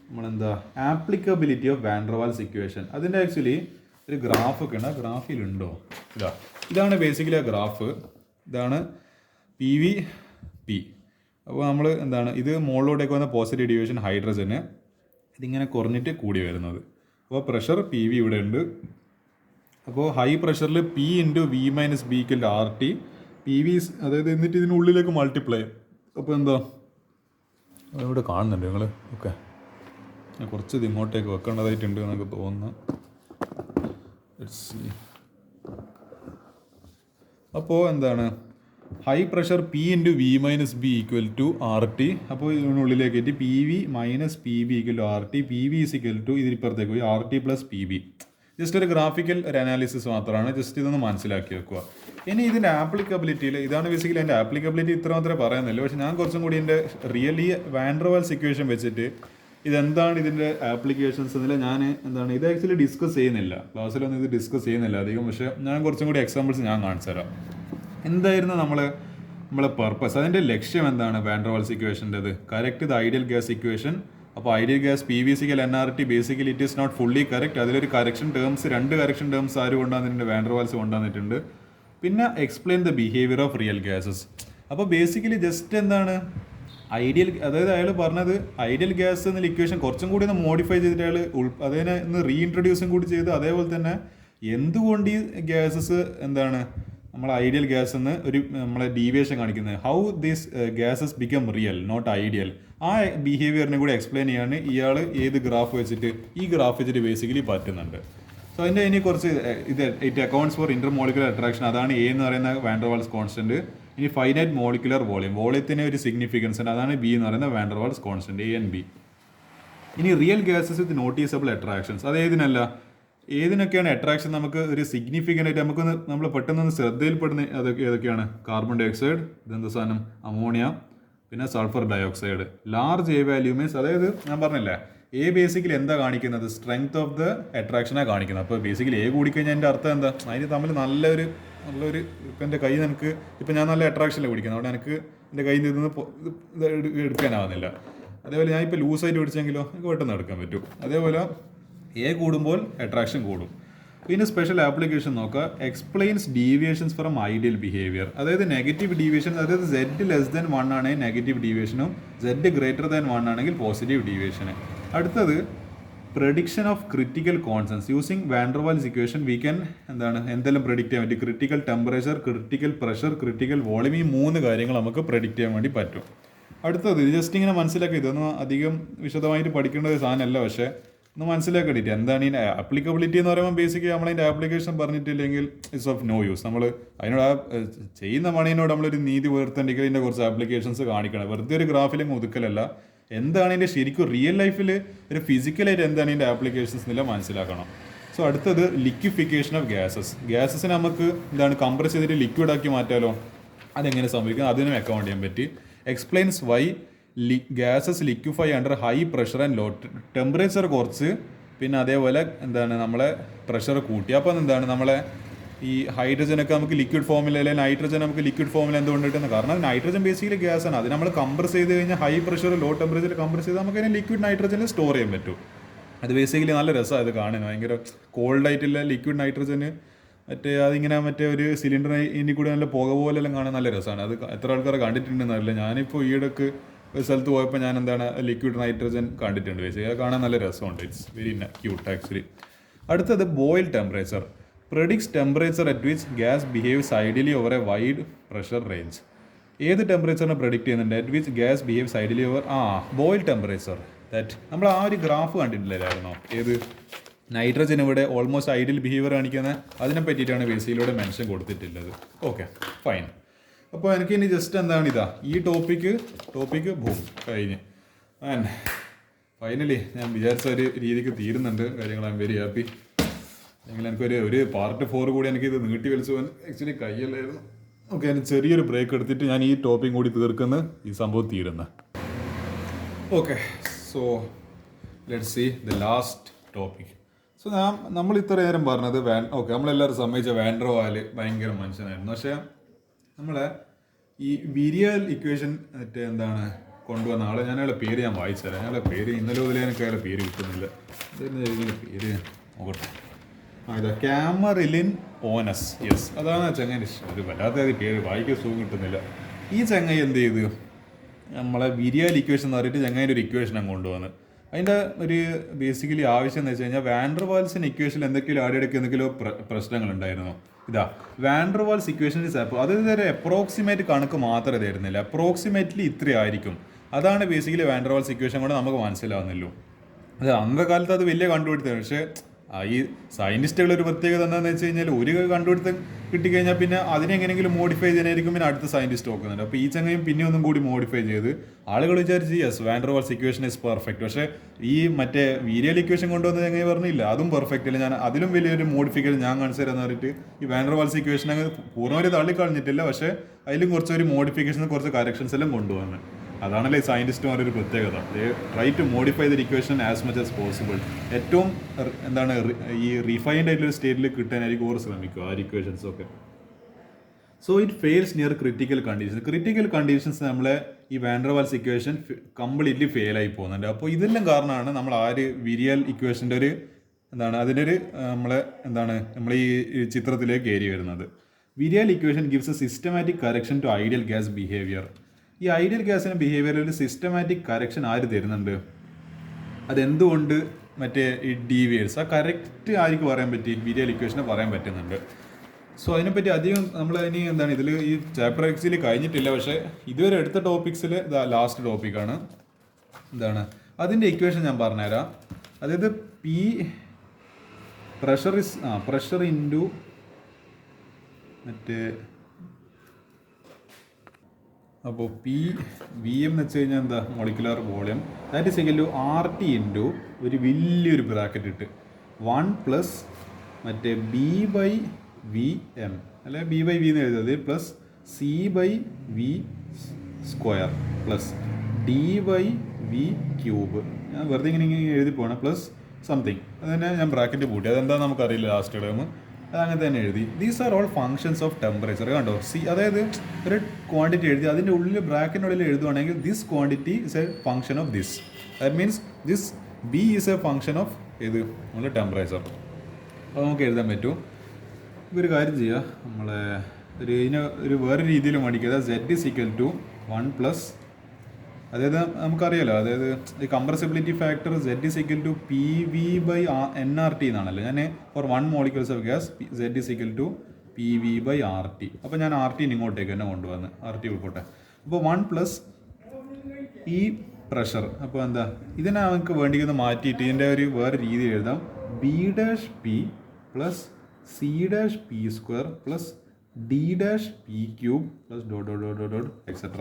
നമ്മളെന്താ, applicability of van der Waals equation. അതിൻ്റെ ആക്ച്വലി ഒരു ഗ്രാഫ് ഒക്കെ ഉണ്ട്. ആ ഗ്രാഫിലുണ്ടോ, ഇതാണ് ബേസിക്കലി ആ ഗ്രാഫ്. ഇതാണ് PV. അപ്പോൾ നമ്മൾ എന്താണ്, ഇത് മുകളിലോട്ടേക്ക് വന്ന പോസിറ്റീവ് ഡീവിയേഷൻ ഹൈഡ്രജന്, ഇതിങ്ങനെ കുറഞ്ഞിട്ട് കൂടി വരുന്നത്. അപ്പോൾ പ്രഷർ PV ഇവിടെ ഉണ്ട്. അപ്പോൾ high പ്രഷറിൽ P × V - B = RT. PV അതായത് എന്നിട്ട് ഇതിനുള്ളിലേക്ക് മൾട്ടിപ്ലൈ. അപ്പോൾ എന്താ ഇവിടെ കാണുന്നുണ്ട് നിങ്ങൾ, ഓക്കെ കുറച്ച് ഇത് ഇങ്ങോട്ടേക്ക് വെക്കേണ്ടതായിട്ടുണ്ട് എന്നൊക്കെ തോന്നുന്നു. അപ്പോൾ എന്താണ്, high pressure P × V - B = RT. അപ്പോൾ ഇതിനുള്ളിലേക്ക് എത്തി PV - PB = RT. PV ഇതിനിപ്പുറത്തേക്ക് പോയി RT + PB. ജസ്റ്റ് ഒരു ഗ്രാഫിക്കൽ ഒരു അനാലിസിസ് മാത്രമാണ്. ജസ്റ്റ് ഇതൊന്ന് മനസ്സിലാക്കി വെക്കുക. ഇനി ഇതിൻ്റെ ആപ്ലിക്കബിലിറ്റിയിൽ ഇതാണ് ബേസിക്കലി എൻ്റെ ആപ്ലിക്കബിലിറ്റി ഇത്ര മാത്രമേ പറയുന്നില്ല. പക്ഷേ ഞാൻ കുറച്ചും കൂടി എൻ്റെ really van der Waals equation വെച്ചിട്ട് ഇതെന്താണ് ഇതിൻ്റെ ആപ്ലിക്കേഷൻസ് എന്നില്ല ഞാൻ എന്താണ് ഇത് ആക്ച്വലി ഡിസ്കസ് ചെയ്യുന്നില്ല, ക്ലാസ്സിലൊന്നും ഇത് ഡിസ്കസ് ചെയ്യുന്നില്ല അധികം. പക്ഷേ ഞാൻ കുറച്ചും കൂടി എക്സാമ്പിൾസ് ഞാൻ കാണിച്ചു തരാം. എന്തായിരുന്നു നമ്മളെ പർപ്പസ്, അതിൻ്റെ ലക്ഷ്യം എന്താണ് വാൻ ഡെർ വാൽസ് ഇക്വേഷൻ്റെത്, correct the ideal gas equation. അപ്പോൾ ideal gas PV = nRT basically it is not fully correct. അതിലൊരു കറക്ഷൻ ടേംസ്, 2 കറക്ഷൻ ടേംസ് ആര് കൊണ്ടുവന്നിട്ടുണ്ട്, വാൻ ഡെർ വാൽസ് കൊണ്ടുവന്നിട്ടുണ്ട്. പിന്നെ explain the behaviour of real gases. അപ്പോൾ basically just എന്താണ് ideal, അതായത് അയാൾ പറഞ്ഞത് ഐഡിയൽ ഗ്യാസ് എന്നുള്ള ഇക്വേഷൻ കുറച്ചും കൂടി ഒന്ന് മോഡിഫൈ ചെയ്തിട്ട് അയാൾ അതിനെ ഒന്ന് റീഇൻട്രൊഡ്യൂസും കൂടി ചെയ്ത്, അതേപോലെ തന്നെ എന്തുകൊണ്ട് ഈ ഗ്യാസസ് എന്താണ് നമ്മൾ ഐഡിയൽ ഗ്യാസ് എന്ന് ഒരു നമ്മളെ ഡീവിയേഷൻ കാണിക്കുന്നത്. How these gases become real not ideal. ആ ബിഹേവിയറിനെ കൂടി എക്സ്പ്ലെയിൻ ചെയ്യാൻ ഇയാൾ ഏത് ഗ്രാഫ് വെച്ചിട്ട് ഈ ഗ്രാഫ് വെച്ചിട്ട് ബേസിക്കലി പറ്റുന്നുണ്ട്. സോ അതിൻ്റെ ഇനി കുറച്ച് it accounts for inter molecular attraction. അതാണ് എ എന്ന് പറയുന്ന വാൻഡർവാൾസ് കോൺസ്റ്റന്റ്. ഇനി ഫൈനൈറ്റ് മോളിക്കുലർ വോളിയം, വോളിയത്തിന് ഒരു സിഗ്നിഫിക്കൻസ് ഉണ്ട്, അതാണ് ബി എന്ന് പറയുന്ന van der Waals constant, A and B. ഇനി റിയൽ ഗ്യാസസ് വിത്ത് നോട്ടീസബിൾ അട്രാക്ഷൻസ്, അത് ഏതിനൊക്കെയാണ് അട്രാക്ഷൻ നമുക്ക് ഒരു സിഗ്നിഫിക്കൻ്റ് ആയിട്ട് നമ്മൾ പെട്ടെന്ന് ശ്രദ്ധയിൽപ്പെടുന്ന ഏതൊക്കെയാണ്? കാർബൺ ഡൈ ഓക്സൈഡ്, ഇതെന്താ സാധനം, അമോണിയ, പിന്നെ sulphur dioxide. Large a value means, അതായത് ഞാൻ പറഞ്ഞില്ലേ എ ബേസിക്കലി എന്താ കാണിക്കുന്നത്? സ്ട്രെങ്ത് ഓഫ് ദ അട്രാക്ഷനാണ് കാണിക്കുന്നത്. അപ്പോൾ ബേസിക്കലി എ കൂടിക്കഴിഞ്ഞാൽ എൻ്റെ അർത്ഥം എന്താ? അതിന് തമ്മിൽ നല്ലൊരു ഇപ്പം എൻ്റെ കയ്യിൽ നിന്ന് എനിക്ക് ഇപ്പം ഞാൻ നല്ല അട്രാക്ഷനിൽ പിടിക്കുന്നത്, അവിടെ എനിക്ക് എൻ്റെ കയ്യിൽ നിന്ന് എടുക്കാനാവുന്നില്ല. അതേപോലെ ഞാൻ ഇപ്പോൾ ലൂസായിട്ട് പിടിച്ചെങ്കിലോ എനിക്ക് പെട്ടെന്ന് എടുക്കാൻ പറ്റും. അതേപോലെ എ കൂടുമ്പോൾ അട്രാക്ഷൻ കൂടും. പിന്നെ സ്പെഷ്യൽ ആപ്ലിക്കേഷൻ നോക്കുക, explains deviations from ideal behaviour. അതായത് നെഗറ്റീവ് ഡീവിയേഷൻ, അതായത് സെഡ് ലെസ് ദാൻ 1 ആണെങ്കിൽ നെഗറ്റീവ് ഡീവിയേഷനും സെഡ് ഗ്രേറ്റർ ദാൻ 1 ആണെങ്കിൽ പോസിറ്റീവ് ഡീവിയേഷന്. അടുത്തത് prediction of critical constants using van der Waals equation. We can എന്തെല്ലാം പ്രെഡിക്റ്റ് ചെയ്യാൻ പറ്റും? Critical temperature, critical pressure, critical volume. ഈ 3 കാര്യങ്ങൾ നമുക്ക് പ്രെഡിക്റ്റ് ചെയ്യാൻ വേണ്ടി പറ്റും. അടുത്തത് ജസ്റ്റ് ഇങ്ങനെ മനസ്സിലാക്കി, ഇതൊന്നും അധികം വിശദമായിട്ട് പഠിക്കേണ്ട ഒരു സാധനമല്ല, പക്ഷേ ഒന്ന് മനസ്സിലാക്കിയിട്ട് എന്താണ് ഈ ആപ്ലിക്കബിലിറ്റി എന്ന് പറയുമ്പോൾ ബേസിക്കലി നമ്മളതിൻ്റെ ആപ്ലിക്കേഷൻ പറഞ്ഞിട്ടില്ലെങ്കിൽ ഇറ്റ്സ് ഓഫ് നോ യൂസ്. നമ്മൾ അതിനോട് ചെയ്യുന്ന പണിയോട് നമ്മളൊരു നീതി പുലർത്തേണ്ടെങ്കിൽ ഇതിൻ്റെ കുറച്ച് ആപ്ലിക്കേഷൻസ് കാണിക്കണം. വെറുതെ ഒരു ഗ്രാഫിലും ഒതുക്കലല്ല, എന്താണ് ഇതിൻ്റെ ശരിക്കും റിയൽ ലൈഫിൽ ഒരു ഫിസിക്കലായിട്ട് എന്താണ് ഇതിൻ്റെ ആപ്ലിക്കേഷൻസ് എന്നെല്ലാം മനസ്സിലാക്കണം. സോ അടുത്തത് ലിക്വിഫിക്കേഷൻ ഓഫ് ഗ്യാസസിനെ നമുക്ക് കംപ്രസ് ചെയ്തിട്ട് ലിക്വിഡ് ആക്കി മാറ്റാലോ, അതെങ്ങനെ സംഭവിക്കും? അതിനും അക്കൗണ്ട് ചെയ്യാൻ പറ്റി. Explains why gases liquefy under high pressure and low temperature കുറച്ച്, പിന്നെ അതേപോലെ നമ്മളെ പ്രഷർ കൂട്ടി. അപ്പോൾ നമ്മളെ ഈ ഹൈഡ്രജനൊക്കെ നമുക്ക് ലിക്വിഡ് ഫോമിൽ, അല്ലെങ്കിൽ നൈട്രജൻ നമുക്ക് ലിക്വിഡ് ഫോമിൽ എന്തുകൊണ്ട് കിട്ടുന്നത്? കാരണം നൈട്രജൻ ബേസിക്കലി ഗ്യാസാണ്. അത് നമ്മൾ കംപ്രസ് ചെയ്ത് കഴിഞ്ഞാൽ high pressure low temperature compress ചെയ്ത് നമുക്ക് അതിനെ ലിക്വിഡ് നൈട്രജനിൽ സ്റ്റോർ ചെയ്യാൻ പറ്റും. അത് ബേസിക്കലി നല്ല രസമാണ് അത് കാണാൻ. ഭയങ്കര കോൾഡായിട്ടുള്ള ലിക്വിഡ് നൈട്രജന് അതിങ്ങനെ ഒരു സിലിണ്ടർ ഇനി കൂടി നല്ല പുക പോലെല്ലാം കാണാൻ നല്ല രസമാണ്. അത് എത്ര ആൾക്കാർ കണ്ടിട്ടുണ്ടെന്നറിയില്ല. ഞാനിപ്പോൾ ഈയിടക്ക് ഒരു സ്ഥലത്ത് പോയപ്പോൾ ഞാൻ ലിക്വിഡ് നൈട്രജൻ കണ്ടിട്ടുണ്ട്. ബേസിക്കലി അത് കാണാൻ നല്ല രസമുണ്ട്. It's very cute actually. അടുത്തത് Boyle temperature. Predicts temperature at which gas behaves ideally over a wide pressure range. ഏത് ടെമ്പറേച്ചറിനെ പ്രെഡിക്റ്റ് ചെയ്യുന്നുണ്ട്? At which gas behaves ideally over Boyle temperature. That നമ്മൾ ആ ഒരു ഗ്രാഫ് കണ്ടിട്ടില്ലായിരുന്നോ? ഏത് നൈട്രജൻ ഇവിടെ ഓൾമോസ്റ്റ് ഐഡിയൽ ബിഹേവിയർ കാണിക്കുന്നത്, അതിനെ പറ്റിയിട്ടാണ് ബേസിലൂടെ മെൻഷൻ കൊടുത്തിട്ടുള്ളത്. Okay fine. അപ്പോൾ എനിക്ക് ഇനി ജസ്റ്റ് ഈ ടോപ്പിക്ക് ബൂം കഴിഞ്ഞ്. ആൻഡ് ഫൈനലി ഞാൻ വിചാരിച്ച ഒരു രീതിക്ക് തീരുന്നുണ്ട് കാര്യങ്ങൾ. I am very happy. അല്ലെങ്കിൽ എനിക്കൊരു പാർട്ട് 4 കൂടി എനിക്കിത് നീട്ടി വലിച്ചു പോകാൻ ആക്ച്വലി കയ്യല്ലായിരുന്നു. ഓക്കെ, ഞാൻ ചെറിയൊരു ബ്രേക്ക് എടുത്തിട്ട് ഞാൻ ഈ ടോപ്പിക്കും കൂടി തീർക്കുന്ന ഈ സംഭവം തീരുന്ന. Okay, so let's see the last topic. So നമ്മൾ ഇത്ര നേരം പറഞ്ഞത് നമ്മളെല്ലാവരും സമ്മതിച്ച വാൻഡർവാൽ ഭയങ്കര മനുഷ്യനായിരുന്നു. പക്ഷേ നമ്മളെ ഈ വിരിയൽ ഇക്വേഷൻ കൊണ്ടുവന്ന ആളെ, ഞാനയാളെ പേര് ഞാൻ വായിച്ചുതരാം. അയാളെ പേര് ഇന്നലെ മുതലേ എനിക്ക് അയാളെ പേര് കിട്ടുന്നില്ല. പേര് നോക്കട്ടെ. ഇതാ ക്യാമറിലിൻ ഓനസ്. യെസ്, അതാണ് ആ ചങ്ങായി. ഒരു വല്ലാത്ത പേര് വായിക്കാൻ സുഖം കിട്ടുന്നില്ല. ഈ ചങ്ങായി എന്ത് ചെയ്തു? നമ്മളെ വിരിയൽ ഇക്വേഷൻ എന്ന് പറഞ്ഞിട്ട് ചങ്ങായിൻ്റെ ഒരു ഇക്വേഷനാണ് കൊണ്ടുവന്നത്. അതിൻ്റെ ഒരു ബേസിക്കലി ആവശ്യം എന്ന് വെച്ച് കഴിഞ്ഞാൽ വാൻഡർവാൾസിന് ഇക്വേഷനിൽ എന്തെങ്കിലും എന്തെങ്കിലും പ്രശ്നങ്ങളുണ്ടായിരുന്നു. വാൻഡർവാൾസ് ഇക്വേഷൻ അത് ഇതൊരു അപ്രോക്സിമേറ്റ് കണക്ക് മാത്രമേ തരുന്നില്ല. അപ്രോക്സിമേറ്റ്ലി ഇത്രയായിരിക്കും. അതാണ് ബേസിക്കലി വാൻഡർവാൾസ് ഇക്വേഷൻ കൊണ്ട് നമുക്ക് മനസ്സിലാവുന്നല്ലോ. അത് അന്നത്തെ അത് വലിയ കണ്ടുപിടുത്തമാണ്. പക്ഷേ ഈ സയൻറ്റിസ്റ്റുകളൊരു പ്രത്യേകത എന്താണെന്ന് വെച്ച് കഴിഞ്ഞാൽ ഒരു കണ്ടുപിടുത്തം കിട്ടിക്കഴിഞ്ഞാൽ പിന്നെ അതിനെ എങ്ങനെയെങ്കിലും മോഡിഫൈ ചെയ്യാനായിരിക്കും പിന്നെ അടുത്ത സയൻറ്റിസ്റ്റ് നോക്കുന്നുണ്ട്. അപ്പോൾ ഈ ചങ്ങയും പിന്നെ ഒന്നും കൂടി മോഡിഫൈ ചെയ്ത് ആളുകൾ വിചാരിച്ച് yes van der Waals equation is perfect. പക്ഷേ ഈ വിരിയൽ ഇക്വേഷൻ കൊണ്ടുവന്ന ചങ്ങായി പറഞ്ഞില്ല അതും പെർഫെക്റ്റ് അല്ല, ഞാൻ അതിലും വലിയൊരു മോഡിഫിക്കേഷൻ ഞാൻ കാണിച്ചു തരാമെന്ന് പറഞ്ഞിട്ട് ഈ വാൻഡർവാൾസ് ഇക്വേഷൻ അങ്ങ് പൂർണ്ണമായിട്ട് തള്ളിക്കളഞ്ഞിട്ടില്ല. പക്ഷേ അതിലും കുറച്ചൊരു മോഡിഫിക്കേഷൻ കുറച്ച് കറക്ഷൻസ് എല്ലാം കൊണ്ടുവന്നത്. അതാണല്ലേ സയൻറ്റിസ്റ്റുമാരുടെ ഒരു പ്രത്യേകത. Try to modify the equation as much as possible. ഏറ്റവും ഈ റിഫൈൻഡ് ആയിട്ടുള്ള സ്റ്റേറ്റിൽ കിട്ടാനായിരിക്കും ഓർ ശ്രമിക്കുക ആ ഇക്വേഷൻസ് ഒക്കെ. So it fails near critical conditions. Critical conditions നമ്മളെ ഈ വാൻഡർവാൾസ് ഇക്വേഷൻ കംപ്ലീറ്റ്ലി ഫെയിലായി പോകുന്നുണ്ട്. അപ്പോൾ ഇതെല്ലാം കാരണമാണ് നമ്മൾ വിരിയൽ ഇക്വേഷൻ്റെ അതിൻ്റെ നമ്മൾ ഈ ചിത്രത്തിലേക്ക് കയറി വരുന്നത്. Virial equation gives a systematic correction to ideal gas behaviour. ഈ ഐഡിയൽ ഗ്യാസിന് ബിഹേവിയറിൽ ഒരു സിസ്റ്റമാറ്റിക് കറക്ഷൻ ആര് തരുന്നുണ്ട്? അതെന്തുകൊണ്ട് ഈ ഡീവിയേഴ്സ് ആ കറക്റ്റ് ആർക്ക് പറയാൻ പറ്റി? വിരിയൽ ഇക്വേഷന് പറയാൻ പറ്റുന്നുണ്ട്. സോ അതിനെപ്പറ്റി അധികം നമ്മൾ ഇനി എന്താണ് ഇതിൽ ഈ ചാപ്റ്റർ എക്സിൽ കഴിഞ്ഞിട്ടില്ല, പക്ഷേ ഇതുവരെ എടുത്ത ടോപ്പിക്സിൽ ലാസ്റ്റ് ടോപ്പിക്കാണ്. എന്താണ് അതിൻ്റെ ഇക്വേഷൻ ഞാൻ പറഞ്ഞുതരാം. അതായത് പ്രഷർ ഇൻറ്റു മറ്റേ അപ്പോൾ വി എം എന്ന് വെച്ച് കഴിഞ്ഞാൽ എന്താ molecular volume, that is equal to RT into ഒരു വലിയൊരു ബ്രാക്കറ്റ് ഇട്ട് 1 പ്ലസ് മറ്റേ B/VM അല്ലെ B/V എന്ന് എഴുതുന്നത് plus C/V square plus D/V³ ഞാൻ വെറുതെ ഇങ്ങനെ എഴുതി പോകണം പ്ലസ് സംതിങ്. അത് തന്നെ ഞാൻ ബ്രാക്കറ്റ് കൂട്ടി, അതെന്താണെന്ന് നമുക്കറിയില്ല ലാസ്റ്റ് ടേം, അതങ്ങനെ തന്നെ എഴുതി. These are all functions of temperature. കണ്ടോ, അതായത് ഒരു ക്വാണ്ടിറ്റി എഴുതി അതിൻ്റെ ഉള്ളിൽ ബ്രാക്കറ്റിനുള്ളിൽ എഴുതുവാണെങ്കിൽ this quantity is a function of this. That means this B is a function of ഏത് നമ്മുടെ ടെമ്പറേച്ചർ. അപ്പോൾ നമുക്ക് എഴുതാൻ പറ്റും. ഇപ്പോൾ ഒരു കാര്യം ചെയ്യുക, നമ്മളെ ഇതിനെ വേറെ രീതിയിൽ മേടിക്കുക. Z is equal to 1 plus, അതായത് നമുക്കറിയാലോ, അതായത് ഈ compressibility factor Z is equal to PV/nRT എന്നാണല്ലോ. ഞാൻ for 1 molecules of gas Z is equal to PV/RT. അപ്പോൾ ഞാൻ RT ഇങ്ങോട്ടേക്ക് തന്നെ കൊണ്ടുവന്ന് RT ഉൾക്കോട്ടെ. അപ്പോൾ 1 പ്ലസ് ഈ പ്രഷർ. അപ്പോൾ എന്താ ഇതിനെ നമുക്ക് വേണ്ടിയൊന്ന് മാറ്റിയിട്ട് ഇതിൻ്റെ ഒരു വേറെ രീതി എഴുതാം. B'P plus C'P² plus D'P³ plus dot etcetera.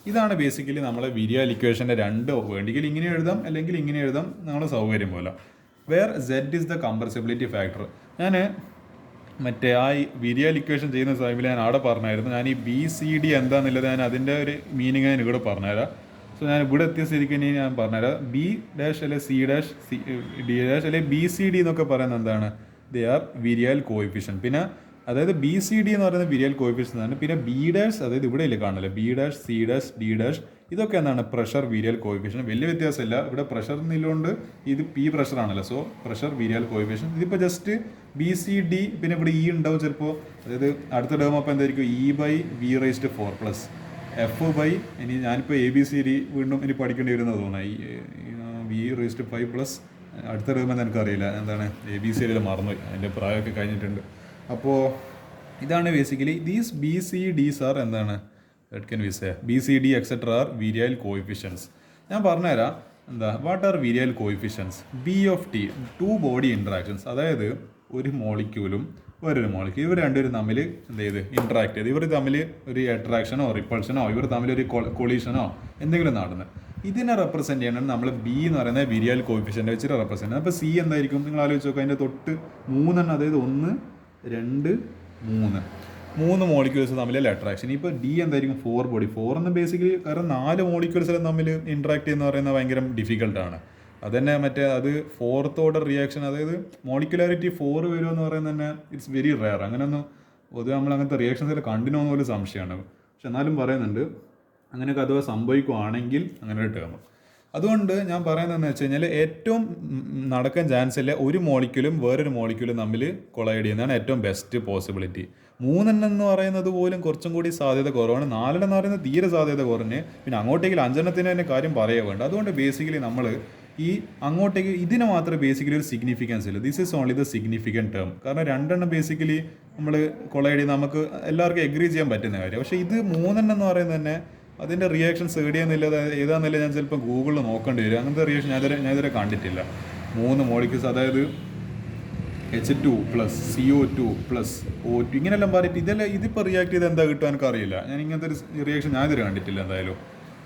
ഇതാണ് ബേസിക്കലി നമ്മളെ വിരിയാൽ ഇക്വേഷൻ്റെ രണ്ട്. വേണ്ടെങ്കിൽ ഇങ്ങനെ എഴുതാം അല്ലെങ്കിൽ ഇങ്ങനെ എഴുതാം, നമ്മളെ സൗകര്യം പോലെ. Where Z is the compressibility factor. ഞാൻ മറ്റേ ആ വിരിയാൽ ഇക്വേഷൻ ചെയ്യുന്ന സമയത്ത് ഞാൻ അവിടെ പറഞ്ഞായിരുന്നു. ഞാൻ ഈ BCD എന്താണെന്നുള്ളത് ഞാൻ അതിൻ്റെ ഒരു മീനിങ് ഞാൻ ഇവിടെ പറഞ്ഞുതരാം. സോ ഞാൻ ഇവിടെ എത്തിയ സ്ഥിതിക്ക് ഇനി ഞാൻ പറഞ്ഞുതരാം. B' അല്ലെ C' D' അല്ലെ BCD എന്നൊക്കെ പറയുന്നത് എന്താണ്? They are virial coefficient. പിന്നെ അതായത് BCD എന്ന് പറയുന്നത് വിരിയൽ കോഎഫിഷ്യൻ ആണ്. പിന്നെ B', അതായത് ഇവിടെ ഇല്ല കാണില്ല, B', C', D', ഇതൊക്കെ എന്താണ് പ്രഷർ വിരിയൽ കോഎഫിഷ്യൻ. വലിയ വ്യത്യാസമില്ല. ഇവിടെ പ്രഷർ എന്നുള്ളതുകൊണ്ട് ഇത് P പ്രഷർ ആണല്ലോ, സോ പ്രഷർ വിരിയൽ കോഎഫിഷ്യൻ. ഇതിപ്പോൾ ജസ്റ്റ് BCD, പിന്നെ ഇവിടെ E ഉണ്ടാവും ചിലപ്പോൾ. അതായത് അടുത്ത ടേം അപ്പോൾ എന്തായിരിക്കും E/V⁴ പ്ലസ് F/ ഇനി ഞാനിപ്പോൾ ABCD വീണ്ടും ഇനി പഠിക്കേണ്ടി വരുന്നത് തോന്നുന്നു. V⁵ പ്ലസ് അടുത്ത ടേം എന്ന് എനിക്കറിയില്ല എന്താണ്, ABCD മറന്നു, അതിൻ്റെ പ്രായമൊക്കെ കഴിഞ്ഞിട്ടുണ്ട്. അപ്പോൾ ഇതാണ് ബേസിക്കലി ദീസ് BCDs ആർ എന്താണ്, BCD etcetera are virial coefficients. ഞാൻ പറഞ്ഞുതരാം എന്താ what are virial coefficients. B(T) 2 body interactions, അതായത് ഒരു മോളിക്യൂളും വേറൊരു മോളിക്യൂൾ, ഇവർ രണ്ടുപേരും തമ്മിൽ എന്ത് ചെയ്ത് ഇൻട്രാക്ട് ചെയ്ത്, ഇവർ തമ്മിൽ ഒരു അട്രാക്ഷനോ റിപ്പൾഷനോ ഇവർ തമ്മിലൊരു കൊളീഷനോ എന്തെങ്കിലും നടന്ന് ഇതിനെ റെപ്രസെൻറ്റ് ചെയ്യണം നമ്മൾ B എന്ന് പറയുന്നത് വിരിയൽ കോഎഫിഷ്യൻ്റ് വെച്ചിട്ട് റെപ്രസെൻറ്റ് ചെയ്യുന്നത്. അപ്പോൾ C എന്തായിരിക്കും നിങ്ങൾ ആലോചിച്ച് നോക്കുക. അതിൻ്റെ തൊട്ട് 3 അതായത് 1 2 3 മോളിക്യൂൾസ് തമ്മിലല്ല അട്രാക്ഷൻ. ഇപ്പോൾ D എന്തായിരിക്കും 4 ബോഡി. 4 എന്ന് ബേസിക്കലി കാരണം 4 മോളിക്യൂൾസ് തമ്മിൽ ഇൻട്രാക്ട് ചെയ്യുന്ന പറയുന്നത് ഭയങ്കര ഡിഫിക്കൽട്ടാണ്. അതന്നെ മറ്റേ അത് 4th ഓർഡർ റിയാക്ഷൻ, അതായത് മോളിക്കുലാരിറ്റി 4 വരുമെന്ന് പറയുന്നത് തന്നെ ഇറ്റ്സ് വെരി റെയർ. അങ്ങനെയൊന്നും പൊതുവെ നമ്മൾ അങ്ങനത്തെ റിയാക്ഷൻസ് കണ്ടിനോ എന്ന് പോലും സംശയമാണ്. പക്ഷെ എന്നാലും പറയുന്നുണ്ട് അങ്ങനെയൊക്കെ അഥവാ സംഭവിക്കുകയാണെങ്കിൽ അങ്ങനെ ഒരു ടേം. അതുകൊണ്ട് ഞാൻ പറയുന്നതെന്ന് വെച്ച് കഴിഞ്ഞാൽ ഏറ്റവും നടക്കാൻ ചാൻസ് ഇല്ല ഒരു മോളിക്യൂലും വേറൊരു മോളിക്യൂലും തമ്മിൽ കൊളൈഡ് ചെയ്യുന്നതാണ് ഏറ്റവും ബെസ്റ്റ് പോസിബിലിറ്റി. 3 എന്ന് പറയുന്നത് പോലും കുറച്ചും കൂടി സാധ്യത കുറവാണ്. 4 എന്ന് പറയുന്നത് തീരെ സാധ്യത കുറഞ്ഞ്, പിന്നെ അങ്ങോട്ടേക്ക് 5 തന്നെ കാര്യം പറയുക വേണ്ട. അതുകൊണ്ട് ബേസിക്കലി നമ്മൾ ഈ അങ്ങോട്ടേക്ക് ഇതിന് മാത്രമേ ബേസിക്കലി ഒരു സിഗ്നിഫിക്കൻസ് ഇല്ല. This is only the significant term. കാരണം 2 ബേസിക്കലി നമ്മൾ കൊളൈഡ് ചെയ്ത് നമുക്ക് എല്ലാവർക്കും എഗ്രി ചെയ്യാൻ പറ്റുന്ന കാര്യം. പക്ഷേ ഇത് 3 എന്ന് പറയുന്നത് തന്നെ അതിൻ്റെ റിയാക്ഷൻസ് ഏടിയെന്നില്ല ഏതാണെന്നില്ല ഞാൻ ചിലപ്പോൾ ഗൂഗിളിൽ നോക്കേണ്ടി വരും. അങ്ങനത്തെ റിയാക്ഷൻ ഞാൻ ഇതുവരെ കണ്ടിട്ടില്ല. 3 മോളിക്യൂൾസ്, അതായത് H2 plus CO2 plus O2 ഇങ്ങനെയെല്ലാം പറഞ്ഞിട്ട് ഇതിപ്പോൾ റിയാക്ട് ചെയ്ത് എന്താ കിട്ടുക എനിക്കറിയില്ല. ഞാൻ ഇങ്ങനത്തെ ഒരു റിയാക്ഷൻ ഞാൻ ഇതുവരെ കണ്ടിട്ടില്ല. എന്തായാലും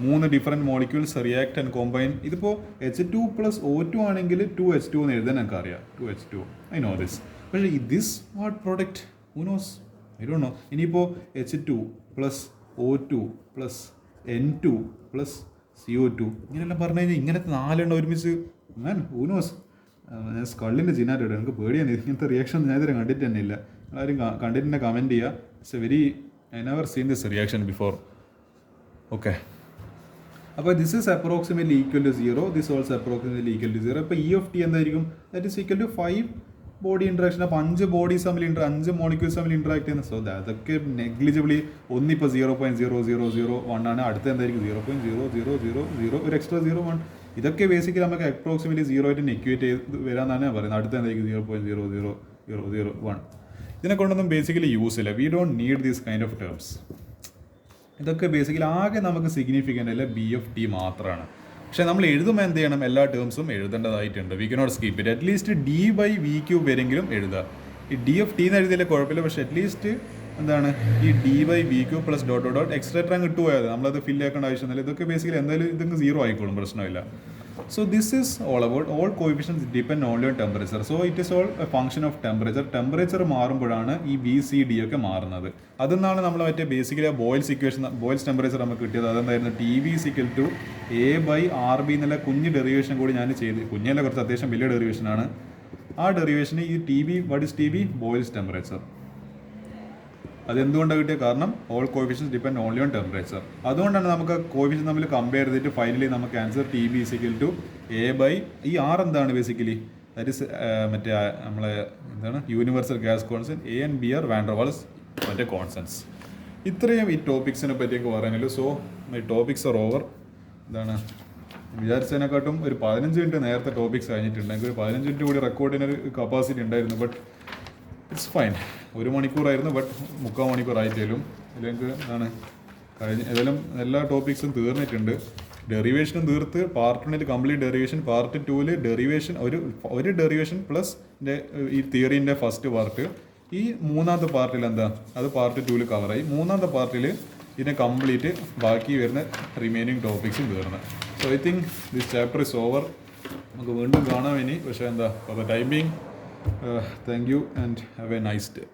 3 different molecules react and combine. ഇതിപ്പോൾ H2 പ്ലസ് O2 ആണെങ്കിൽ 2H2 എന്ന് എഴുതാൻ എനിക്കറിയാം. 2H2 I know this. പക്ഷേ this what product who knows, I don't know. ഇനിയിപ്പോൾ H2 plus O2 plus N2 plus CO2 ഇങ്ങനെയെല്ലാം പറഞ്ഞു കഴിഞ്ഞാൽ ഇങ്ങനത്തെ 4 ഒരുമിച്ച് മാൻ ഹു നോസ്. ഞാൻ സ്കള്ളിൻ്റെ ചിഹ്നമായിട്ട് എനിക്ക് പേടിയാണ്. ഇങ്ങനത്തെ റിയാക്ഷൻ ഞാൻ ഇതുവരെ കണ്ടിട്ട് തന്നെ ഇല്ല. ആരും കണ്ടിട്ട് കമൻറ്റ് ചെയ്യുക. It's a very I never seen this reaction before. Okay, അപ്പോൾ this is approximately equal to 0, this also approximately equal to 0. അപ്പോൾ E(T) എന്തായിരിക്കും, that is equal to 5 body interaction. അപ്പോൾ 5 ബോഡീസ് തമ്മിൽ 5 മോളിക്യൂൾസ് തമ്മിൽ ഇൻട്രാക്ട് ചെയ്യുന്നത്. So അതൊക്കെ negligibly ഒന്നിപ്പോൾ 0.0001 ആണ്, അടുത്ത എന്തായിരിക്കും 0.0000 ഒരു എക്സ്ട്രാ 0.1. ഇതൊക്കെ ബേസിക്കലി നമുക്ക് അപ്രോക്സിമേറ്റ്ലി 0 ആയിട്ട് ഇക്വേറ്റ് ചെയ്ത് വരാമെന്നാണ് ഞാൻ പറയുന്നത്. അടുത്ത എന്തായിരിക്കും 0.0001. ഇതിനെ കൊണ്ടൊന്നും ബേസിക്കലി യൂസ് ഇല്ല. We don't need these kind of terms. ഇതൊക്കെ ബേസിക്കലി ആകെ നമുക്ക് സിഗ്നിഫിക്കൻ്റ് അല്ല BFT മാത്രമാണ്. പക്ഷേ നമ്മൾ എഴുതുമ്പോൾ എന്ത് ചെയ്യണം, എല്ലാ ടേംസും എഴുതേണ്ടതായിട്ടുണ്ട്. We cannot skip it. At least D/VQ വരെങ്കിലും എഴുതുക. ഈ DFT എന്ന് എഴുതിയാലേ കുഴപ്പമില്ല, പക്ഷേ അറ്റ്ലീസ്റ്റ് എന്താണ് ഈ D/VQ plus dot dot extra അങ്ങ് ഇട്ട് പോയാൽ നമ്മളത് ഫില്ല് ആക്കേണ്ട ആവശ്യമൊന്നുമില്ല. ഇതൊക്കെ ബേസിക്കലി എന്തായാലും ഇതൊക്കെ 0 ആയിക്കോളും, പ്രശ്നമില്ല. So this is all about all coefficients depend only on temperature. So it is all a function of temperature. Temperature മാറുമ്പോഴാണ് ഈ VCD ഒക്കെ മാറുന്നത്. അതെന്നാണ് നമ്മൾ മറ്റേ basically Boyle's equation, Boyle's temperature നമുക്ക് കിട്ടിയത്. അതെന്തായിരുന്നു, TV = A/RB എന്നുള്ള കുഞ്ഞ് ഡെറിവേഷൻ കൂടി ഞാൻ ചെയ്ത്, കുഞ്ഞല്ല കുറച്ച് അത്യാവശ്യം വലിയ ഡെറിവേഷനാണ്. ആ ഡെറിവേഷന് ഈ what is TB, Boyle's temperature. അതെന്തുകൊണ്ടാണ് കിട്ടിയത്, കാരണം all coefficients depend only on temperature. അതുകൊണ്ടാണ് നമുക്ക് കോഫിഷ്യൻ തമ്മിൽ കമ്പയർ ചെയ്തിട്ട് ഫൈനലി നമുക്ക് ആൻസർ TB = A/, ഈ R എന്താണ് ബേസിക്കലി, ദാറ്റ് ഇസ് മറ്റേ നമ്മളെ എന്താണ് universal gas constant, A and B are van der Waals മറ്റേ കോൺസ്റ്റൻസ്. ഇത്രയും ഈ ടോപ്പിക്സിനെ പറ്റിയൊക്കെ പറയാനുള്ളൂ. So my topics are over. എന്താണ് വിചാരിച്ചതിനെക്കാട്ടും ഒരു 15 മിനിറ്റ് നേരത്തെ ടോപ്പിക്സ് കഴിഞ്ഞിട്ടുണ്ട്. എനിക്ക് ഒരു 15 മിനിറ്റ് കൂടി റെക്കോർഡിനൊരു കപ്പാസിറ്റി ഉണ്ടായിരുന്നു, ബട്ട് ഇറ്റ്സ് ഫൈൻ. 1 മണിക്കൂറായിരുന്നു, ബട്ട് 3/4 മണിക്കൂർ ആയിട്ടേലും ഇല്ലെങ്കിൽ എന്താണ് കഴിഞ്ഞ ഏതായാലും എല്ലാ ടോപ്പിക്സും തീർന്നിട്ടുണ്ട്. ഡെറിവേഷനും തീർത്ത്. Part 1 complete derivation, part 2 derivation ഒരു ഡെറിവേഷൻ പ്ലസ് ഈ തിയറീൻ്റെ ഫസ്റ്റ് പാർട്ട്. ഈ മൂന്നാമത്തെ പാർട്ടിൽ എന്താ, അത് പാർട്ട് 2 കവറായി. മൂന്നാമത്തെ പാർട്ടിൽ ഇതിനെ കംപ്ലീറ്റ് ബാക്കി വരുന്ന റിമൈനിങ് ടോപ്പിക്സും തീർന്ന്. So I think this chapter is over. നമുക്ക് വീണ്ടും കാണാം ഇനി. പക്ഷേ എന്താ timing. Thank you and have a nice day.